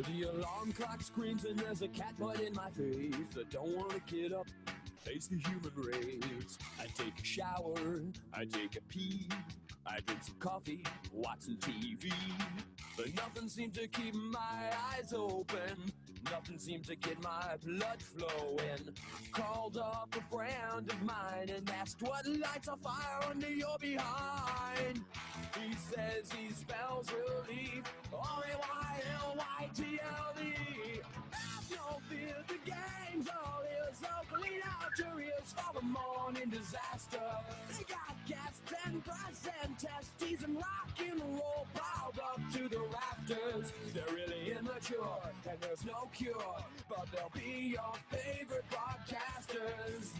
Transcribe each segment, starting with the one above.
The alarm clock screams and there's a cat butt in my face. I don't want to get up, face the human race. I take a shower, I take a pee, I drink some coffee, watch some TV. But nothing seems to keep my eyes open. Nothing seems to get my blood flowing. Called up a friend of mine and asked what lights a fire under your behind. He says he spells relief, R-A-Y-L-Y-T-L-E. Have no fear, the game's all is so clean out your ears for the morning disaster. They got gas, 10% testes and rock and roll piled up to the rafters. They're really immature and there's no cure, but they'll be your favorite broadcasters.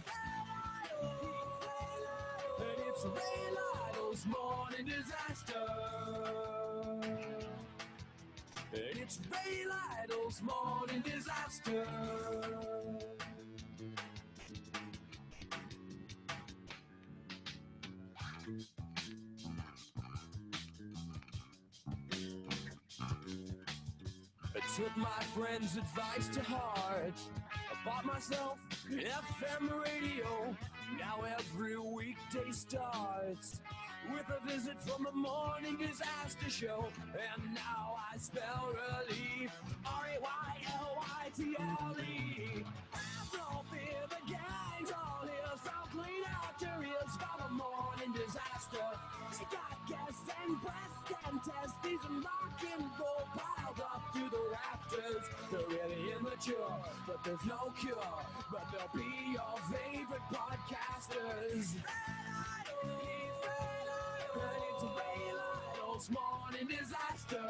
And it's Ray Lytle's Morning Disaster. And it's Ray Lytle's Morning Disaster. I took my friend's advice to heart. I bought myself an FM radio. Now every weekday starts with a visit from the Morning Disaster Show. And now I spell relief, R-A-Y-L-Y-T-L-E. Have no fear, the gang's all here, so clean out your ears for the Morning Disaster. They got gas and breast and testes and rock and roll piled up to the rafters. They're really immature, but there's no cure. But they'll be your favorite podcasters. And it's Ray Lytle's Morning Disaster.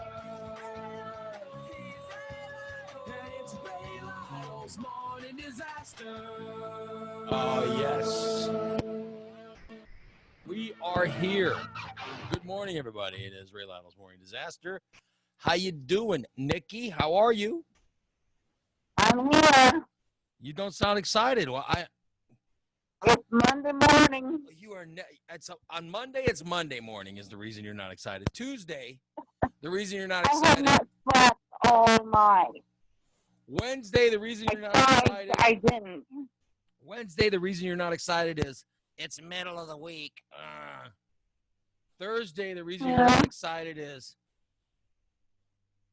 And it's Ray Lytle's Morning Disaster. Oh, yes. We are here. Good morning, everybody. It is Ray Lytle's Morning Disaster. How you doing, Nikki? How are you? I'm here. You don't sound excited. Well, It's Monday morning. you are. On Monday, it's Monday morning is the reason you're not excited. Tuesday, the reason you're not I have excited. not slept all night. Wednesday, the reason you're not excited. I didn't. Wednesday, the reason you're not excited is it's middle of the week. Thursday, the reason you're not excited is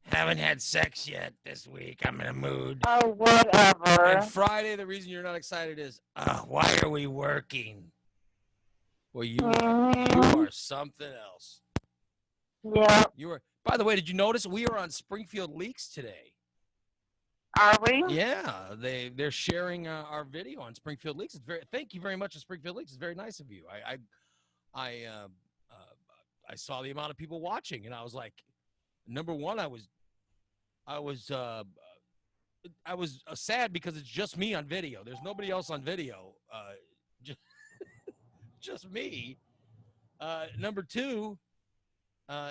haven't had sex yet this week. I'm in a mood. Oh, whatever. And Friday, the reason you're not excited is, why are we working? Well, you are something else. Yeah. You are. By the way, did you notice we are on Springfield Leaks today? Are we? Yeah, they're sharing our video on Springfield Leaks. Thank you very much to Springfield Leaks. It's very nice of you. I saw the amount of people watching, and I was like, number one, I was sad because it's just me on video. There's nobody else on video. Just me. Number two,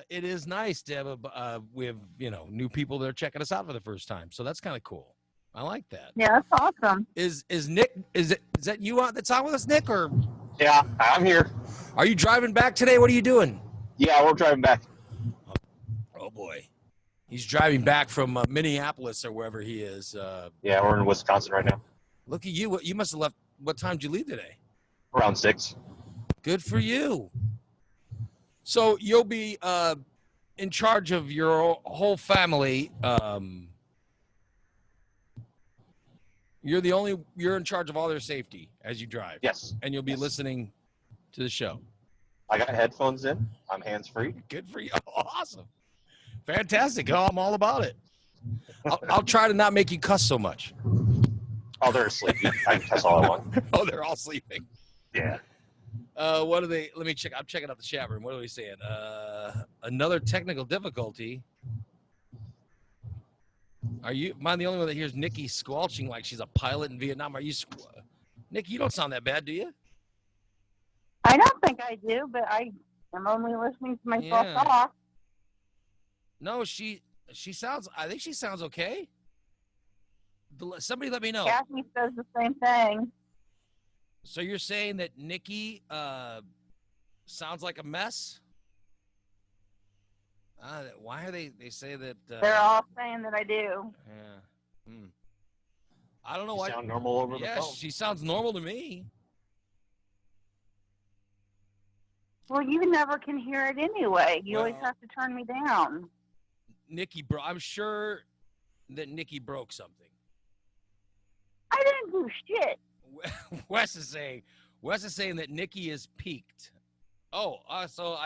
it is nice to have we have new people that are checking us out for the first time. So that's kind of cool. I like that. Yeah, that's awesome. Is Nick? Is that you that's on with us, Nick? Or yeah, I'm here. Are you driving back today? What are you doing? Yeah, we're driving back. Oh boy, he's driving back from Minneapolis or wherever he is. Yeah, we're in Wisconsin right now. Look at you. You must have left. What time did you leave today? Around 6. Good for you. So you'll be in charge of your whole family. You're in charge of all their safety as you drive. Yes. And you'll be listening to the show. I got headphones in. I'm hands-free. Good for you. Awesome. Fantastic. Oh, I'm all about it. I'll try to not make you cuss so much. Oh, they're sleeping. I can cuss all I want. Oh, they're all sleeping. Yeah. What are they? Let me check. I'm checking out the chat room. What are we saying? Another technical difficulty. Am I the only one that hears Nikki squelching like she's a pilot in Vietnam? Are you, Nikki? You don't sound that bad, do you? I don't think I do, but I am only listening to myself talk. No, she sounds. I think she sounds okay. Somebody let me know. Kathy says the same thing. So you're saying that Nikki sounds like a mess? Why are they say that? They're all saying that I do. Yeah. Hmm. I don't know You why. sound normal over the Yeah, phone. she sounds normal to me. Well, you never can hear it anyway. You always Well- have to turn me down. Nikki, I'm sure that Nikki broke something. I didn't do shit. Wes is saying that Nikki is peaked. Oh, so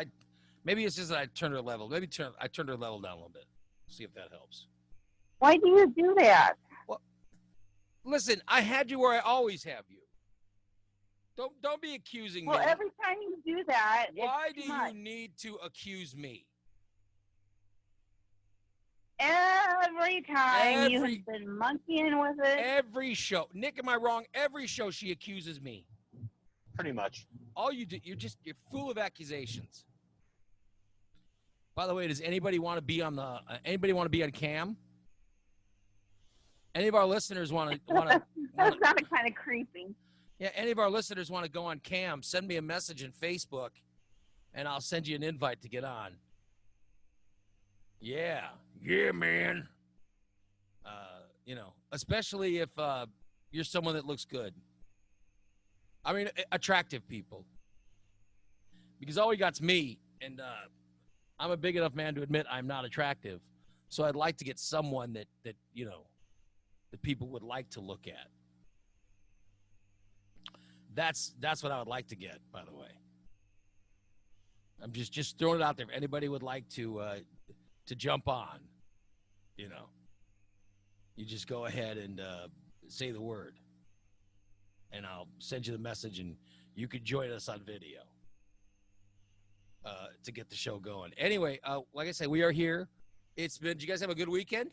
maybe it's just that I turned her level. I turned her level down a little bit. See if that helps. Why do you do that? Listen, I had you where I always have you. Don't be accusing Well, me. every time you do that, Why it's do too much. you need to accuse me? Every time you Every- have been monkeying with it. Every show. Nick, am I wrong? Every show she accuses me. Pretty much. All you do, you're full of accusations. By the way, does anybody want to be on cam? Any of our listeners want to That sounded kind of creepy. Yeah, any of our listeners want to go on cam, send me a message in Facebook, and I'll send you an invite to get on. Yeah, man. Especially if you're someone that looks good. I mean, attractive people. Because all we got's me, and I'm a big enough man to admit I'm not attractive. So I'd like to get someone that that people would like to look at. That's what I would like to get, by the way. I'm just throwing it out there. If anybody would like to jump on, you just go ahead and say the word, and I'll send you the message, and you could join us on video to get the show going. Anyway, like I said, we are here. Did you guys have a good weekend?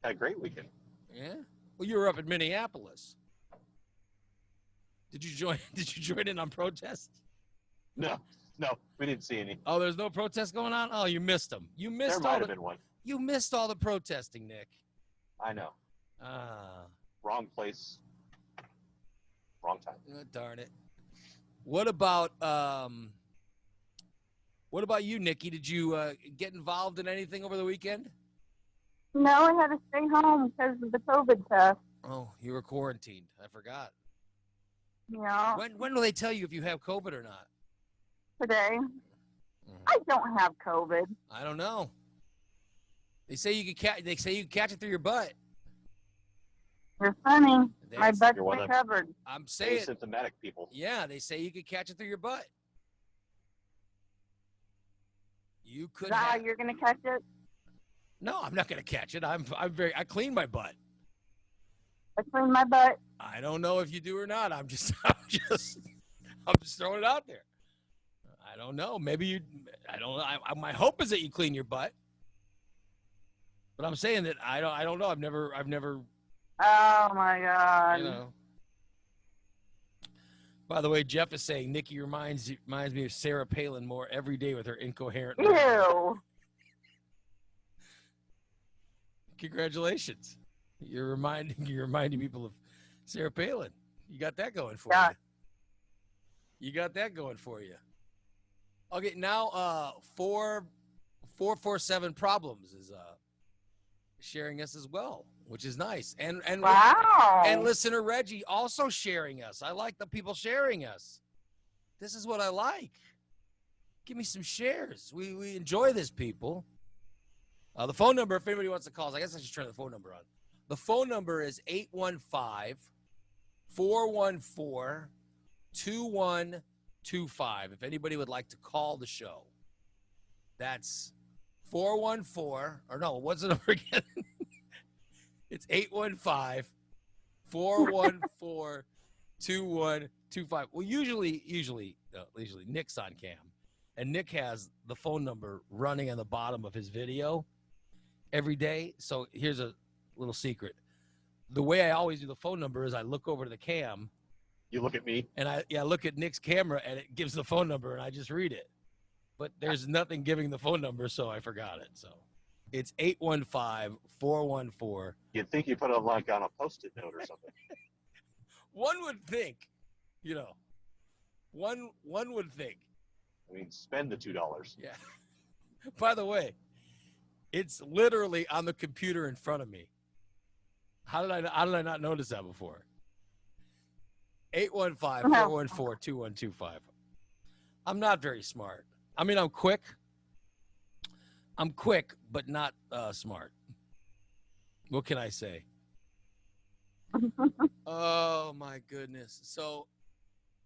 Had a great weekend. Yeah. Well, you were up in Minneapolis. Did you join in on protest? No, we didn't see any. Oh, there's no protest going on? Oh, you missed them. You There missed might have been one. You missed all the protesting, Nick. I know. Ah, Wrong place. Wrong time. darn it. What about you, Nikki? Did you get involved in anything over the weekend? No, I had to stay home because of the COVID test. Oh, you were quarantined. I forgot. Yeah, When will they tell you if you have COVID or not? today. I don't have COVID. I don't know. They say you can catch it through your butt. You're funny. My That's- butt's You're one of- recovered. I'm saying. Asymptomatic people. Yeah, they say you could catch it through your butt. You could. Is that how have- you're going to catch it? No, I'm not gonna catch it. I clean my butt. I clean my butt. I don't know if you do or not. I'm just throwing it out there. I don't know. Maybe you. I don't know. My hope is that you clean your butt. But I'm saying that I don't know. I've never. Oh my God. By the way, Jeff is saying Nikki reminds me of Sarah Palin more every day with her incoherent. Ew. Congratulations. You're reminding people of Sarah Palin. You got that going for Yeah. you. You got that going for you. Okay, now 447 Problems is sharing us as well, which is nice. And Wow. and listener Reggie also sharing us. I like the people sharing us. This is what I like. Give me some shares. We enjoy this, people. The phone number, if anybody wants to call us, I guess I should turn the phone number on. The phone number is 815-414-2125. If anybody would like to call the show, that's 414, or no, what's the number again? It's 815-414-2125. Well, usually Nick's on cam, and Nick has the phone number running on the bottom of his video every day. So here's a little secret. The way I always do the phone number is I look over to the cam. You look at me. And I look at Nick's camera, and it gives the phone number, and I just read it. But there's nothing giving the phone number, so I forgot it. So it's 815-414. You'd think you put it like on a Post-it note or something. One would think, one would think. I mean, spend the $2. Yeah. By the way, it's literally on the computer in front of me. How did I not notice that before? 815-414-2125. I'm not very smart. I mean, I'm quick. I'm quick, but not smart. What can I say? Oh, my goodness. So,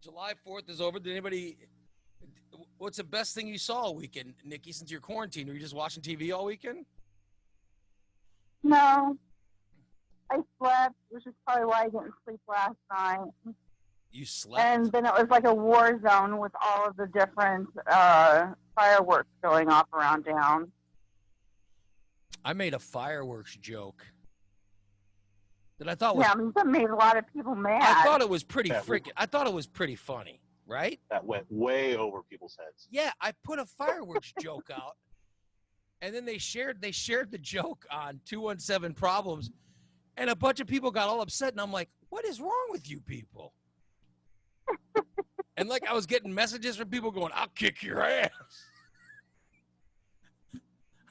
July 4th is over. Did anybody... What's the best thing you saw all weekend, Nikki, since you're quarantined? Were you just watching TV all weekend? No. I slept, which is probably why I didn't sleep last night. You slept? And then it was like a war zone with all of the different fireworks going off around town. I made a fireworks joke that I thought was... Yeah, I mean, that made a lot of people mad. I thought it was pretty freaking... I thought it was pretty funny, right? That went way over people's heads. Yeah, I put a fireworks joke out, and then they shared the joke on 217 Problems, and a bunch of people got all upset, and I'm like, what is wrong with you people? And like I was getting messages from people going, I'll kick your ass.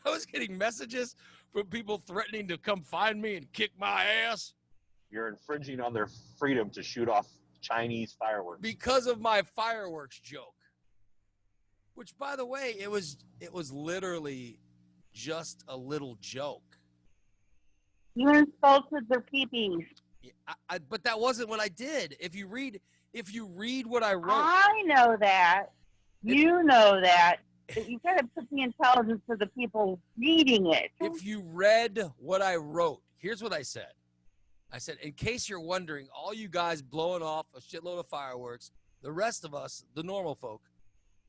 I was getting messages from people threatening to come find me and kick my ass. You're infringing on their freedom to shoot off Chinese fireworks. Because of my fireworks joke. Which, by the way, it was literally just a little joke. You insulted their peepees. But that wasn't what I did. If you read what I wrote. I know that. You know that. But you got to put the intelligence of the people reading it. If you read what I wrote, here's what I said. I said, in case you're wondering, all you guys blowing off a shitload of fireworks, the rest of us, the normal folk,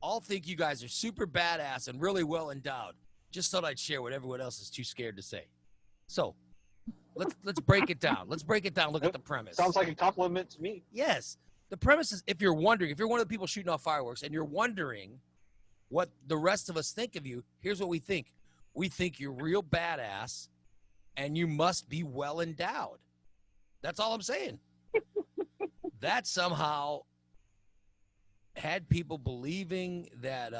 all think you guys are super badass and really well endowed. Just thought I'd share what everyone else is too scared to say. So, let's break it down. Let's break it down. Look at the premise. Sounds like a compliment to me. Yes. The premise is, if you're wondering, if you're one of the people shooting off fireworks and you're wondering what the rest of us think of you, here's what we think. We think you're real badass and you must be well endowed. That's all I'm saying. That somehow had people believing that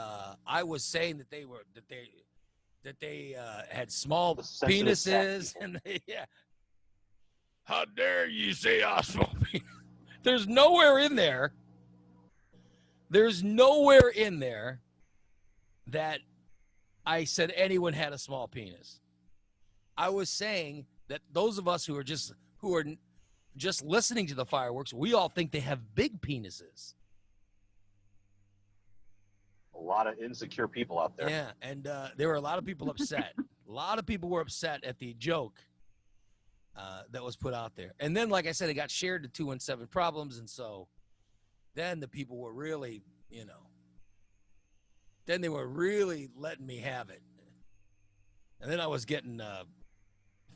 I was saying that they had small penises and yeah. How dare you say I small penis? There's nowhere in there that I said anyone had a small penis. I was saying that those of us who are just listening to the fireworks, we all think they have big penises. A lot of insecure people out there. Yeah, and there were a lot of people upset. A lot of people were upset at the joke that was put out there. And then, like I said, it got shared to 217 Problems, and so then the people were really, then they were really letting me have it. And then I was getting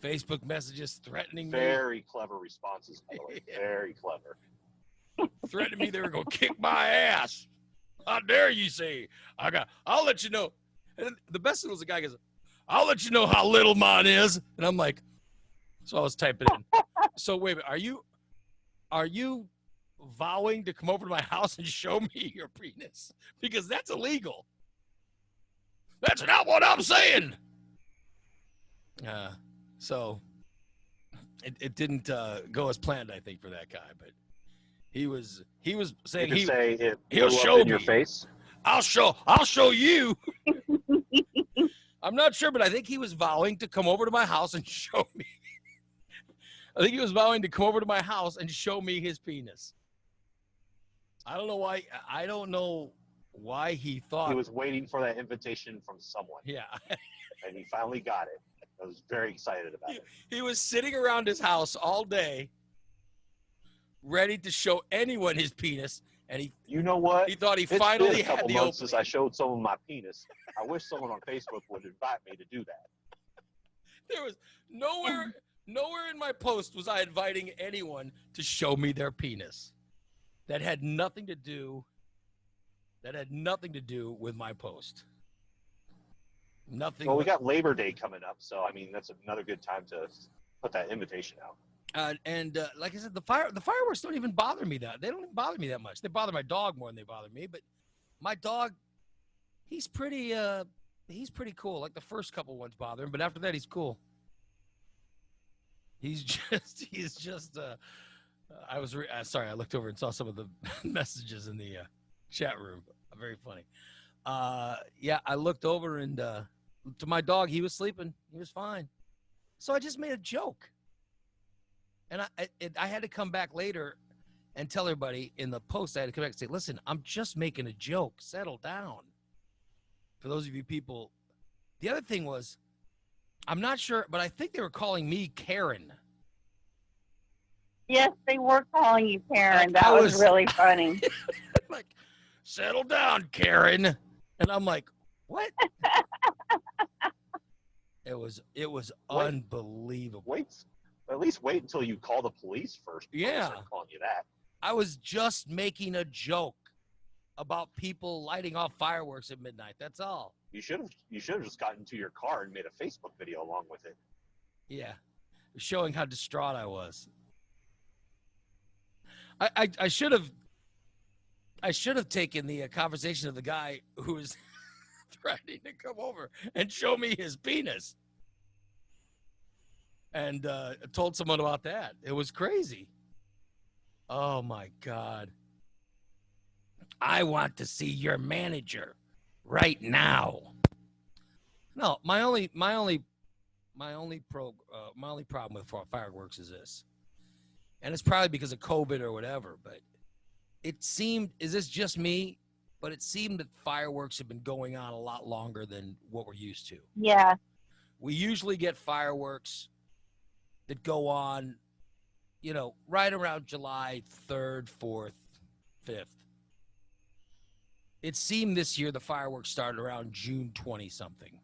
Facebook messages threatening me. Very clever responses, by the way. Yeah. Very clever. Threatening me they were going to kick my ass. How dare you say, I'll let you know. And the best thing was the guy goes, I'll let you know how little mine is. And I'm like, so I was typing in. So wait a minute, are you vowing to come over to my house and show me your penis? Because that's illegal. That's not what I'm saying. So it didn't go as planned, I think, for that guy. But he was saying he'll show me. Your face. I'll show you. I'm not sure, but I think he was vowing to come over to my house and show me. I think he was vowing to come over to my house and show me his penis. I don't know why. I don't know why he thought he was waiting for that invitation from someone. Yeah. And he finally got it. I was very excited about it. He was sitting around his house all day, ready to show anyone his penis, and you know what? He thought he it's finally been a had couple the months opening. since I showed someone my penis. I wish someone on Facebook would invite me to do that. There was nowhere in my post was I inviting anyone to show me their penis. That had nothing to do with my post. Nothing. Well, we got Labor Day coming up, so I mean that's another good time to put that invitation out. And like I said, the fireworks don't even bother me that. They don't even bother me that much. They bother my dog more than they bother me. But my dog, he's pretty he's pretty cool. Like the first couple ones bother him, but after that, he's cool. He's just. I was sorry. I looked over and saw some of the messages in the chat room. Very funny. Yeah, I looked over and to my dog. He was sleeping. He was fine. So I just made a joke, and I had to come back later and tell everybody in the post. I had to come back and say, "Listen, I'm just making a joke. Settle down." For those of you people, the other thing was, I'm not sure, but I think they were calling me Karen. Yes, they were calling you Karen. That I was was- really funny. Like, settle down, Karen. And I'm like, what? It was Wait. unbelievable. At least wait until you call the police first. before they Yeah. start calling you that. I was just making a joke about people lighting off fireworks at midnight. That's all. You should have just gotten into your car and made a Facebook video along with it. Yeah. Showing how distraught I was. I should have taken the conversation of the guy who was threatening to come over and show me his penis, and told someone about that. It was crazy. Oh my God. I want to see your manager right now. No, my only problem with fireworks is this. And it's probably because of COVID or whatever, but it seemed, is this just me? But it seemed that fireworks have been going on a lot longer than what we're used to. Yeah. We usually get fireworks that go on, right around July 3rd, 4th, 5th. It seemed this year the fireworks started around June 20-something.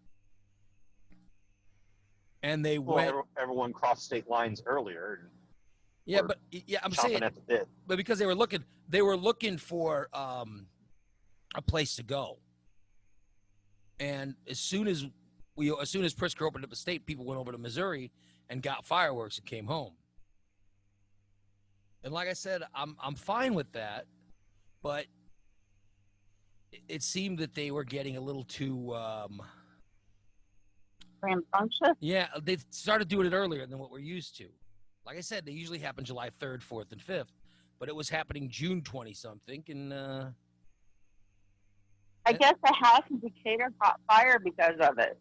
And they went. Everyone crossed state lines earlier. Yeah, Or but I'm chomping saying, at the bit. but because they were looking for a place to go. And as soon as Pritzker opened up the state, people went over to Missouri and got fireworks and came home. And like I said, I'm fine with that, but it seemed that they were getting a little too Rambunctious. yeah, they started doing it earlier than what we're used to. Like I said, they usually happen July 3rd, 4th, and 5th, but it was happening June 20-something, and I guess the house in Decatur caught fire because of it.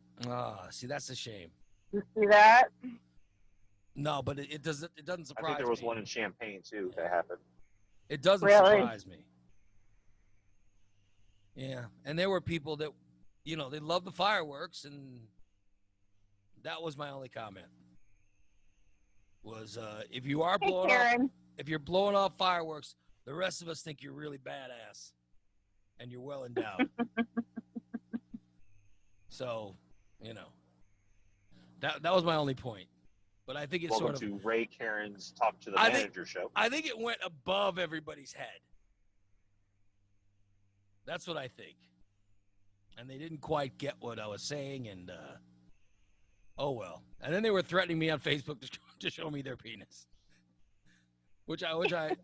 see, that's a shame. You see that? No, but it doesn't I surprise think there was me. one in Champaign too that happened. It doesn't Really? surprise me. Yeah, and there were people that, they love the fireworks, and that was my only comment. Was if you are Hey, blowing off, Karen. if you're blowing off fireworks, the rest of us think you're really badass, and you're well endowed. So, that was my only point. But I think it's Welcome sort of. to Ray Karen's Talk to the I think- Manager show. I think it went above everybody's head. That's what I think. And they didn't quite get what I was saying, and oh well. And then they were threatening me on Facebook to show me their penis, which I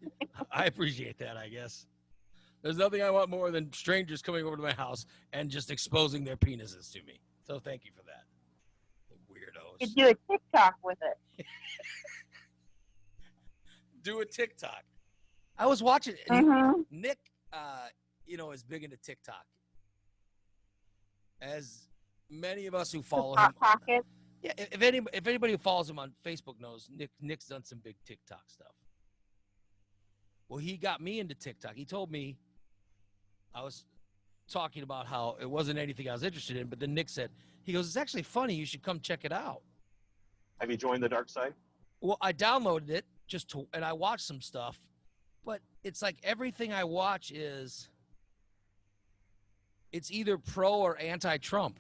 appreciate that. I guess there's nothing I want more than strangers coming over to my house and just exposing their penises to me. So thank you for that, weirdos. You do a TikTok with it. Do a TikTok. I was watching Mm-hmm. Nick, is big into TikTok. As many of us who follow him, Hot Pocket. yeah. If anybody who follows him on Facebook knows, Nick's done some big TikTok stuff. Well, he got me into TikTok. He told me, I was talking about how it wasn't anything I was interested in, but then Nick said, he goes, "It's actually funny. You should come check it out." Have you joined the dark side? Well, I downloaded it and I watched some stuff, but it's like everything I watch it's either pro or anti-Trump.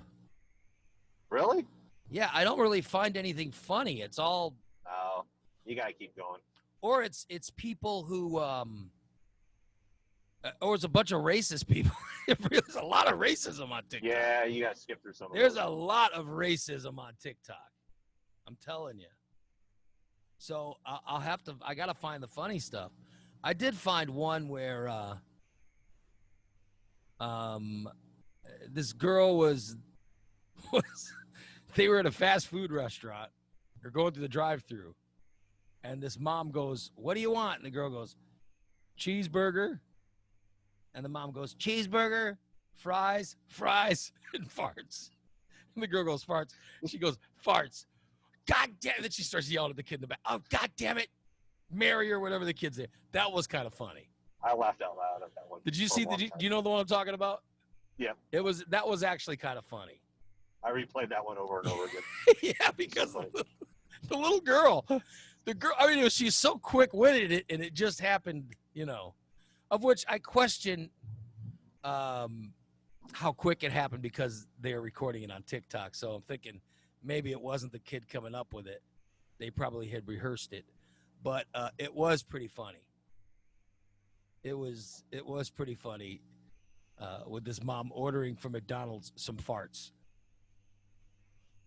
Really? Yeah, I don't really find anything funny. It's all, Oh, you gotta keep going. or it's people who, or it's a bunch of racist people. There's a lot of racism on TikTok. Yeah, you gotta skip through some of There's those. a lot of racism on TikTok. I'm telling you. So I got to find the funny stuff. I did find one where this girl was was they were at a fast food restaurant. They're going through the drive-thru, and this mom goes, "What do you want?" And the girl goes, "Cheeseburger." And the mom goes, "Cheeseburger, fries, and farts." And the girl goes, "Farts." She goes, "Farts." God damn it. Then she starts yelling at the kid in the back. "Oh, God damn it. Mary," or whatever the kid's say. That was kind of funny. I laughed out loud at that one. Did you for a see? long Do time. you know the one I'm talking about? Yeah. That was actually kind of funny. I replayed that one over and over again. Yeah, because the little girl, I mean, she's so quick-witted, and it just happened, of which I question how quick it happened because they are recording it on TikTok. So I'm thinking maybe it wasn't the kid coming up with it. They probably had rehearsed it, but it was pretty funny. It was pretty funny with this mom ordering from McDonald's some farts.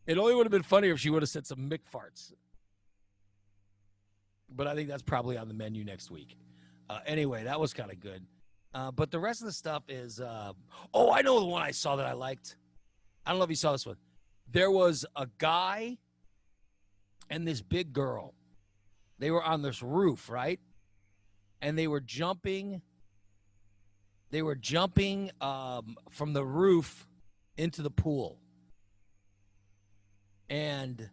It only would have been funnier if she would have said some McFarts. But I think that's probably on the menu next week. Anyway, that was kind of good. But the rest of the stuff is, I know the one I saw that I liked. I don't know if you saw this one. There was a guy and this big girl. They were on this roof, right? And they were jumping. They were jumping from the roof into the pool. And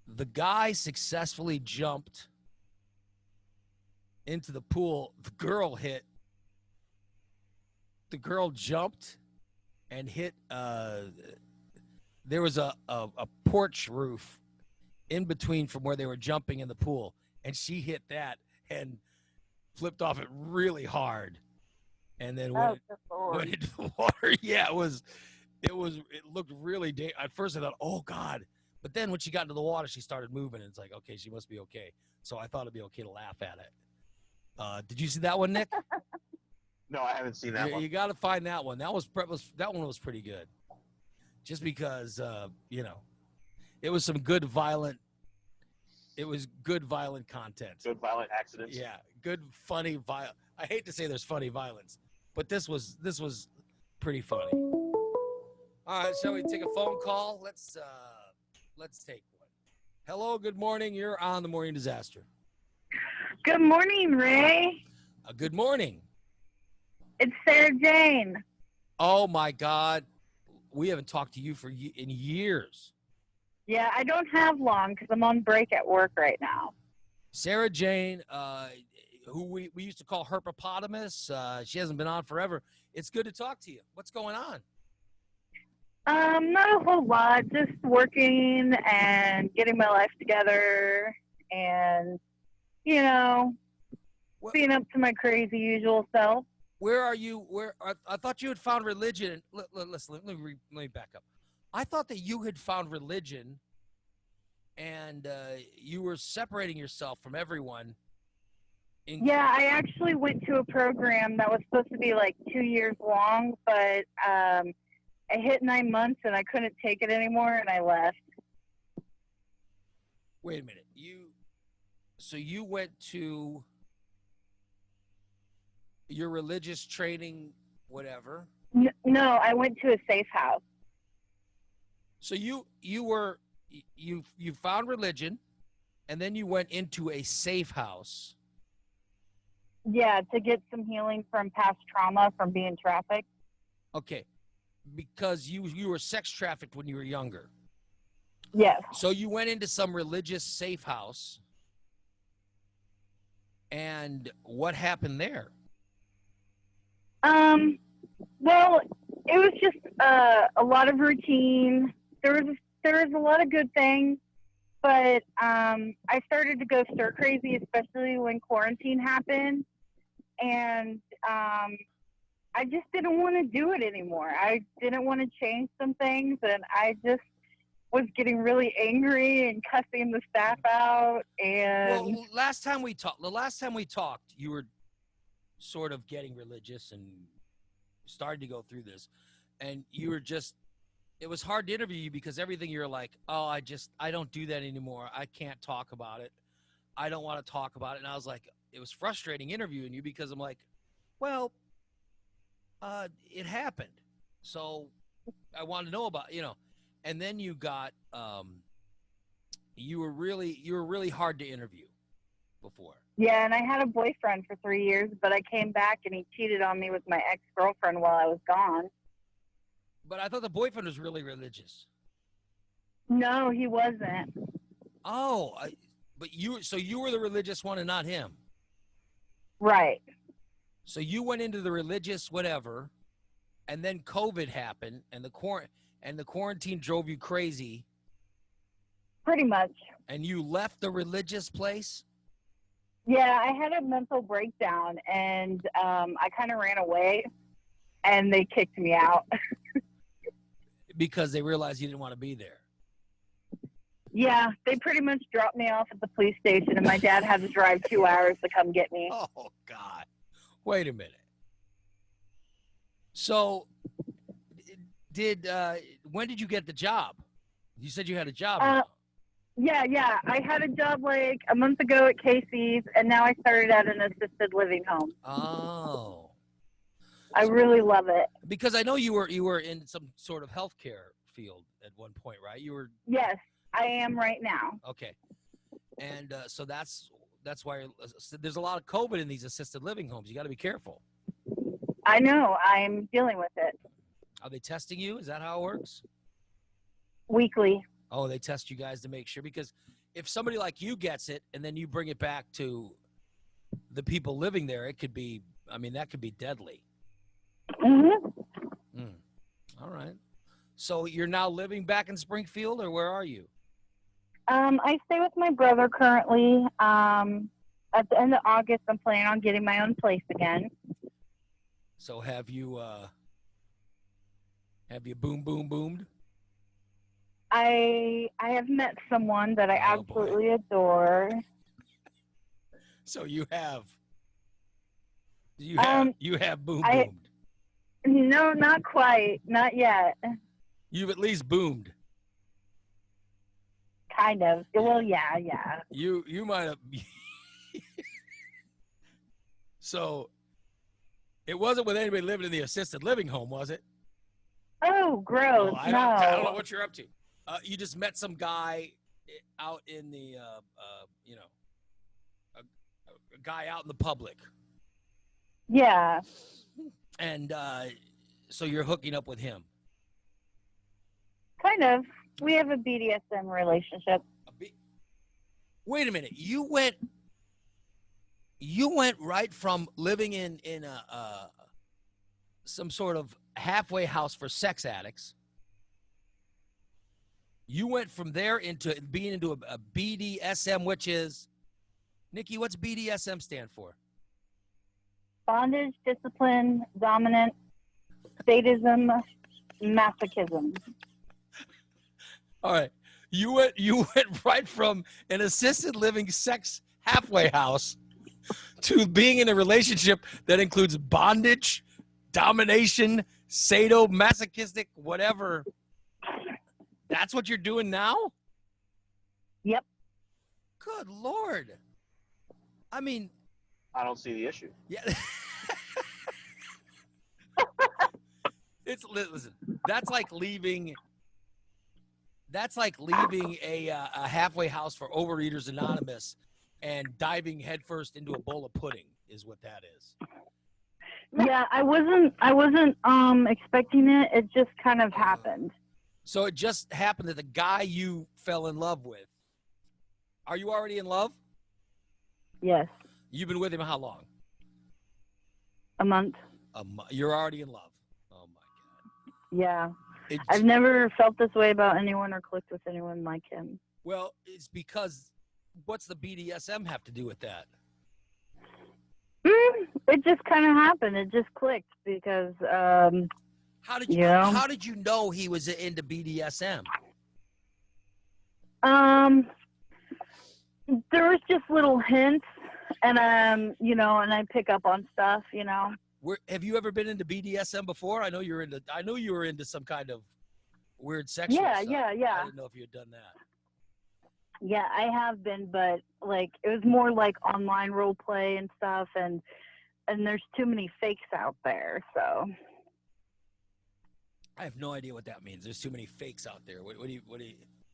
the guy successfully jumped into the pool. The girl jumped and hit. There was a porch roof in between from where they were jumping in the pool, and she hit that and flipped off it really hard, and then went into the water. Yeah, it looked really at first I thought, oh God, but then when she got into the water, she started moving, and it's like, okay, she must be okay. So I thought it'd be okay to laugh at it. Did you see that one, Nick? No, I haven't seen that one. You got to find that one. That one was pretty good. Just because it was some good violent. It was good violent content. Good violent accidents. Yeah, good funny violence. I hate to say there's funny violence, but this was pretty funny. All right, shall we take a phone call? Let's take one. Hello, good morning. You're on the Morning Disaster. Good morning, Ray. Good morning. It's Sarah Jane. Oh my God, we haven't talked to you in years. Yeah, I don't have long because I'm on break at work right now. Sarah Jane, who we used to call Herpopotamus. She hasn't been on forever. It's good to talk to you. What's going on? Not a whole lot. Just working and getting my life together and, being up to my crazy usual self. Where are you? I thought you had found religion. Listen, let me back up. I thought that you had found religion and you were separating yourself from everyone. Yeah, I actually went to a program that was supposed to be like 2 years long, but I hit 9 months and I couldn't take it anymore and I left. Wait a minute. So you went to your religious training, whatever? No, I went to a safe house. So you found religion and then you went into a safe house. Yeah, to get some healing from past trauma from being trafficked. Okay. Because you were sex trafficked when you were younger. Yes. So you went into some religious safe house. And what happened there? Well, it was just a lot of routine. There was a lot of good things, but I started to go stir crazy, especially when quarantine happened, and I just didn't want to do it anymore. I didn't want to change some things, and I just was getting really angry and cussing the staff out. And well, the last time we talked, you were sort of getting religious and started to go through this, and you were just. It was hard to interview you because everything you're like, oh, I don't do that anymore. I can't talk about it. I don't want to talk about it. And I was like, it was frustrating interviewing you because I'm like, well, it happened. So I wanted to know about, and then you got, you were really hard to interview before. Yeah, and I had a boyfriend for 3 years, but I came back and he cheated on me with my ex-girlfriend while I was gone. But I thought the boyfriend was really religious. No, he wasn't. Oh, so you were the religious one and not him. Right. So you went into the religious whatever, and then COVID happened, and the quarantine drove you crazy. Pretty much. And you left the religious place? Yeah, I had a mental breakdown, and I kind of ran away, and they kicked me out. Because they realized you didn't want to be there. Yeah, they pretty much dropped me off at the police station, and my dad had to drive 2 hours to come get me. Oh, God. Wait a minute. So, when did you get the job? You said you had a job now. Yeah. I had a job like a month ago at Casey's, and now I started at an assisted living home. Oh. I really love it. Because I know you were in some sort of healthcare field at one point, right? You were. Yes, I am right now. Okay. And so that's why there's a lot of COVID in these assisted living homes. You got to be careful. I know. I'm dealing with it. Are they testing you? Is that how it works? Weekly. Oh, they test you guys to make sure, because if somebody like you gets it and then you bring it back to the people living there, it could be, that could be deadly. Mm-hmm. All right. So you're now living back in Springfield, or where are you? I stay with my brother currently. At the end of August, I'm planning on getting my own place again. So have you boomed? I have met someone that I absolutely adore. So you have boomed. No, not quite. Not yet. You've at least boomed. Kind of. Well, yeah. You might have. So it wasn't with anybody living in the assisted living home, was it? Oh, gross. Oh, I don't know what you're up to. You just met some guy out in the, a guy out in the public. Yeah. And so you're hooking up with him. Kind of. We have a BDSM relationship. Wait a minute. You went right from living in some sort of halfway house for sex addicts. You went from there into being into a BDSM, which is, Nikki, what's BDSM stand for? Bondage, discipline, dominant, sadism, masochism. All right. You went right from an assisted living sex halfway house to being in a relationship that includes bondage, domination, sadomasochistic, whatever. That's what you're doing now? Yep. Good Lord. I don't see the issue. Yeah. Listen, that's like leaving a halfway house for Overeaters Anonymous and diving headfirst into a bowl of pudding is what that is. Yeah, I wasn't expecting it. It just kind of happened. So it just happened that the guy you fell in love with. Are you already in love? Yes. You've been with him how long? A month. You're already in love. Oh my God. Yeah. I've never felt this way about anyone or clicked with anyone like him. Well, it's because what's the BDSM have to do with that? It just kind of happened. It just clicked because how did you know he was into BDSM? There was just little hints, and and I pick up on stuff, Have you ever been into BDSM before? I know you were into some kind of weird sexual stuff. Yeah. I didn't know if you had done that. Yeah, I have been, but it was more like online role play and stuff, and there's too many fakes out there, so. I have no idea what that means. There's too many fakes out there. What do you?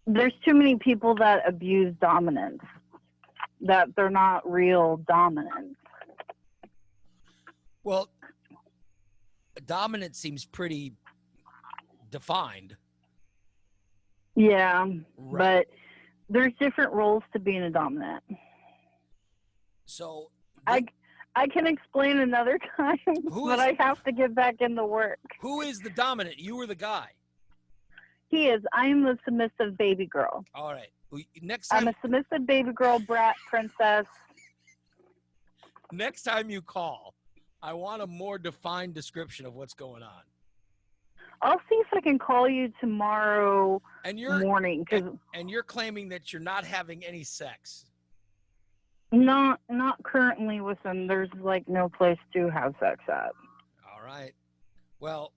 There's too many people that abuse dominance, that they're not real dominant. Well, dominant seems pretty defined. Yeah, Right. but there's different roles to being a dominant. So I can explain another time, but I have to get back into work. who is the dominant? You or the guy? He is. I'm the submissive baby girl. All right. Next time, I'm a submissive baby girl, brat, princess. next time you call, I want a more defined description of what's going on. I'll see if I can call you tomorrow morning. And you're claiming that you're not having any sex. Not currently with them. There's like no place to have sex at. All right. Well,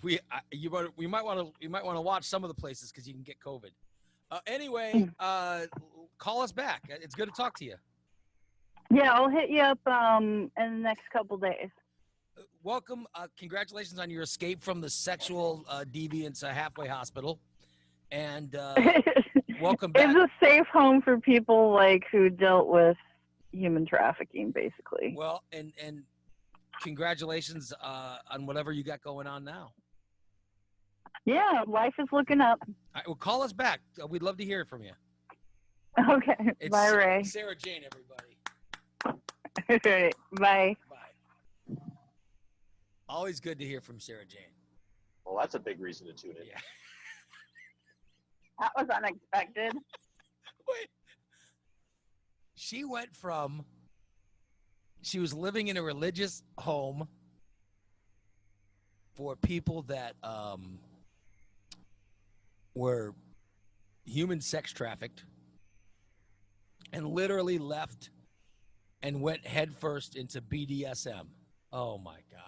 we might want to watch some of the places because you can get COVID. Anyway, call us back. It's good to talk to you. Yeah, I'll hit you up in the next couple days. Welcome. Congratulations on your escape from the sexual deviants halfway hospital, and welcome back. It's a safe home for people like who dealt with human trafficking, basically. Well, and congratulations on whatever you got going on now. Yeah, life is looking up. All right, well, call us back. We'd love to hear from you. Okay. It's Bye, Ray. Sarah Jane, everybody. Bye. Bye. Always good to hear from Sarah Jane. Well, that's a big reason to tune in. Yeah. That was unexpected. Wait. She went from, she was living in a religious home for people that were human sex trafficked, and literally left and went headfirst into BDSM. Oh my God.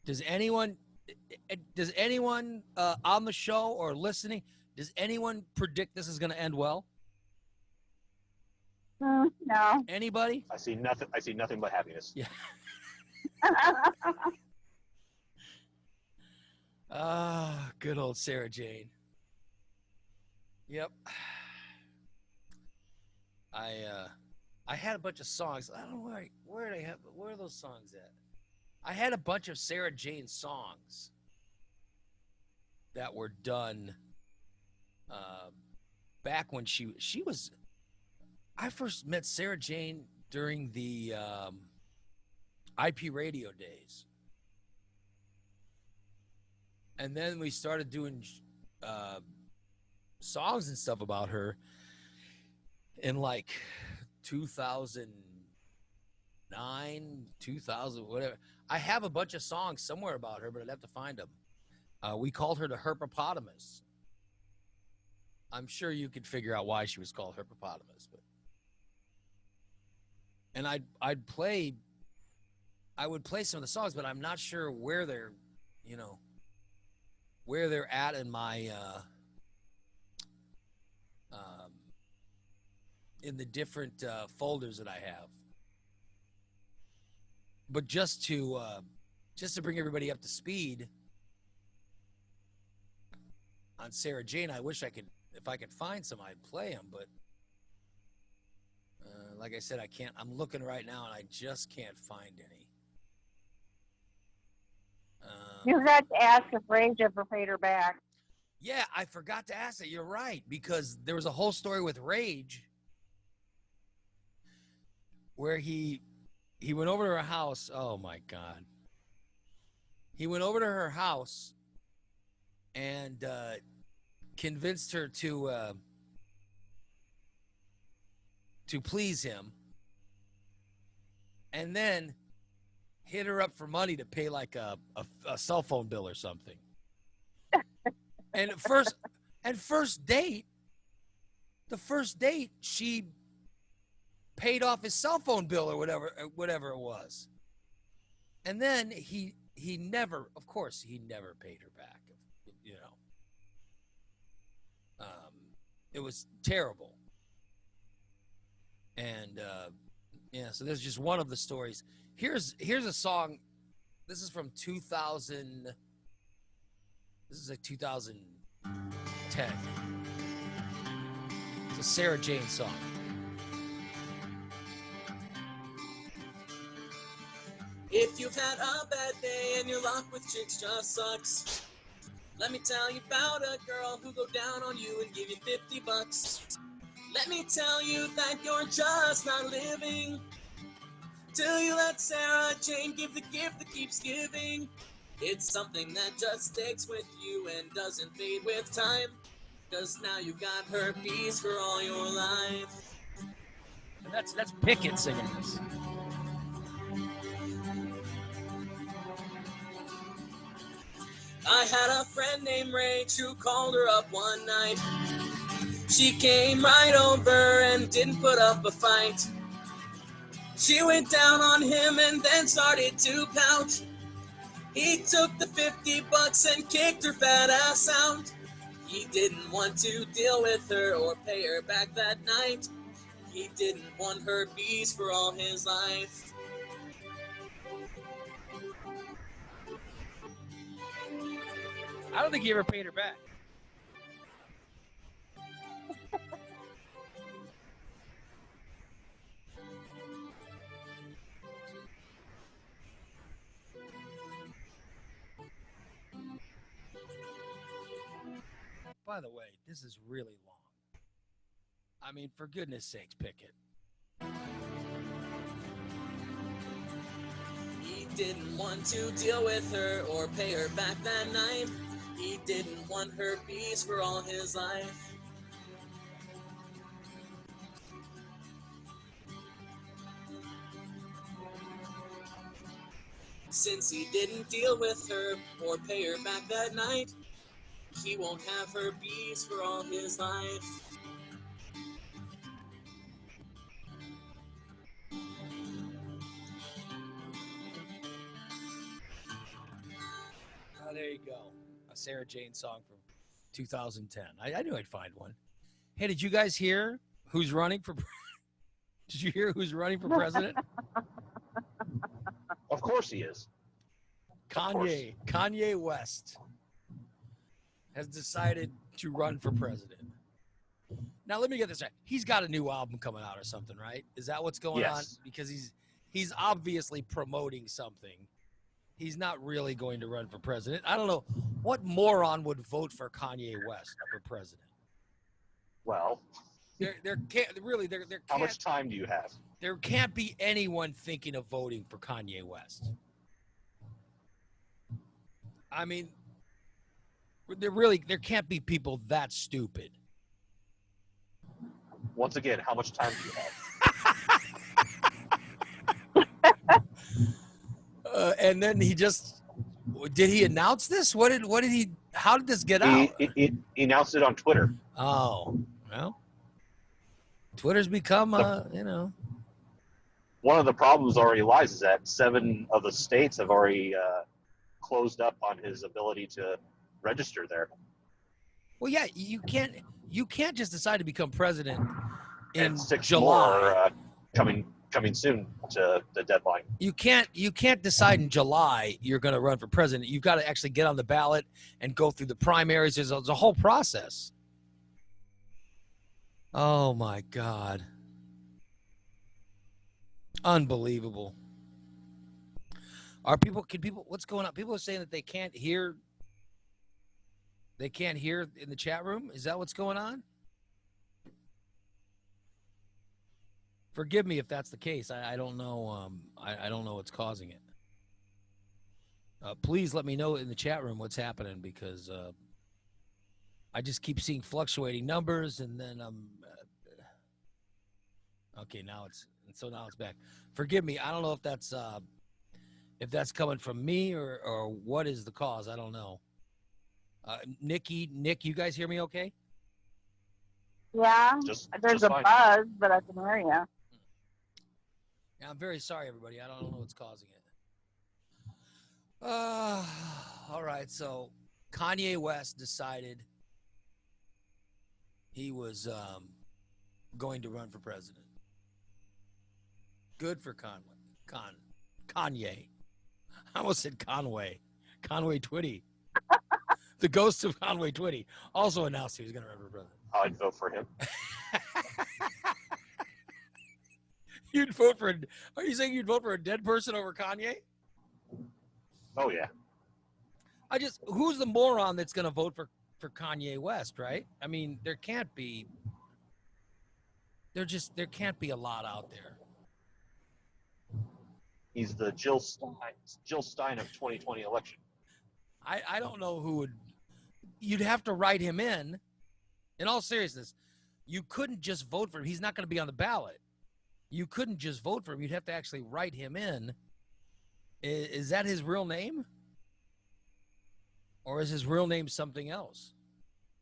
Does anyone on the show or listening, does anyone predict this is going to end well? No. Anybody? I see nothing but happiness. Yeah. Good old Sarah Jane. Yep. I had a bunch of songs. I don't know where are those songs at? I had a bunch of Sarah Jane songs that were done back when she was. I first met Sarah Jane during the IP radio days, and then we started doing songs and stuff about her in like 2009, 2000, whatever. I have a bunch of songs somewhere about her, but I'd have to find them. We called her the Herpopotamus. I'm sure you could figure out why she was called Herpopotamus, but. And I would play some of the songs, but I'm not sure where they're at in my in the different folders that I have. But just to bring everybody up to speed on Sarah Jane, I wish if I could find some, I'd play them, but like I said, I can't. I'm looking right now, and I just can't find any. You got to ask if Rage ever paid her back. Yeah, I forgot to ask that. You're right, because there was a whole story with Rage where he went over to her house. Oh, my God. He went over to her house and convinced her to please him, and then hit her up for money to pay like a cell phone bill or something. And first date, she paid off his cell phone bill or whatever it was. And then he never paid her back. It was terrible. And so there's just one of the stories. Here's a song This is from 2000. This is like 2010. It's a Sarah Jane song. If you've had a bad day and your luck with chicks just sucks, let me tell you about a girl who'll go down on you and give you $50. Let me tell you that you're just not living till you let Sarah Jane give the gift that keeps giving. It's something that just sticks with you and doesn't fade with time, 'cause now you've got herpes for all your life. And that's Pickett singing this. I had a friend named Rach who called her up one night. She came right over and didn't put up a fight. She went down on him and then started to pout. He took the $50 and kicked her fat ass out. He didn't want to deal with her or pay her back that night. He didn't want herpes for all his life. I don't think he ever paid her back. By the way, this is really long. I mean, for goodness sakes, Pickett. He didn't want to deal with her or pay her back that night. He didn't want herpes for all his life. Since he didn't deal with her or pay her back that night, he won't have herpes for all his life. Oh, there you go. A Sarah Jane song from 2010. I knew I'd find one. Hey, did you guys hear who's running for? Did you hear who's running for president? Of course he is. Kanye West has decided to run for president. Now, let me get this right. He's got a new album coming out or something, right? Is that what's going on? Yes. Because he's obviously promoting something. He's not really going to run for president. I don't know what moron would vote for Kanye West for president. Well, There can't really there how can't much time do you have? there can't be anyone thinking of voting for Kanye West. I mean, there can't be people that stupid. Once again, how much time do you have? And then did he announce this? How did this get out? He announced it on Twitter. Oh, well, Twitter's become, One of the problems already lies is that 7 of the states have already closed up on his ability to register there. well, yeah, you can't just decide to become president in And 6 July. more coming soon to the deadline. You can't decide in July you're going to run for president. You've got to actually get on the ballot and go through the primaries. There's a whole process. Oh my God. Unbelievable. What's going on? People are saying that they can't hear in the chat room. Is that what's going on? Forgive me if that's the case. I don't know. I don't know what's causing it. Please let me know in the chat room what's happening, because I just keep seeing fluctuating numbers, and then okay, now it's back. Forgive me. I don't know if that's coming from me or what is the cause. I don't know. Nick, you guys hear me okay? Yeah, Just there's a fine. buzz, but I can hear you. Yeah, I'm very sorry, everybody. I don't know what's causing it. All right. So Kanye West decided he was going to run for president. Good for Kanye. I almost said Conway. Conway Twitty. The ghost of Conway Twitty also announced he was going to run for president. I'd vote for him. You'd vote for? Are you saying you'd vote for a dead person over Kanye? Oh yeah. Who's the moron that's going to vote for Kanye West, right? I mean, there can't be. There can't be a lot out there. He's the Jill Stein of 2020 election. I don't know who would. You'd have to write him in. In all seriousness, you couldn't just vote for him. He's not going to be on the ballot. You couldn't just vote for him. You'd have to actually write him in. Is that his real name? Or is his real name something else?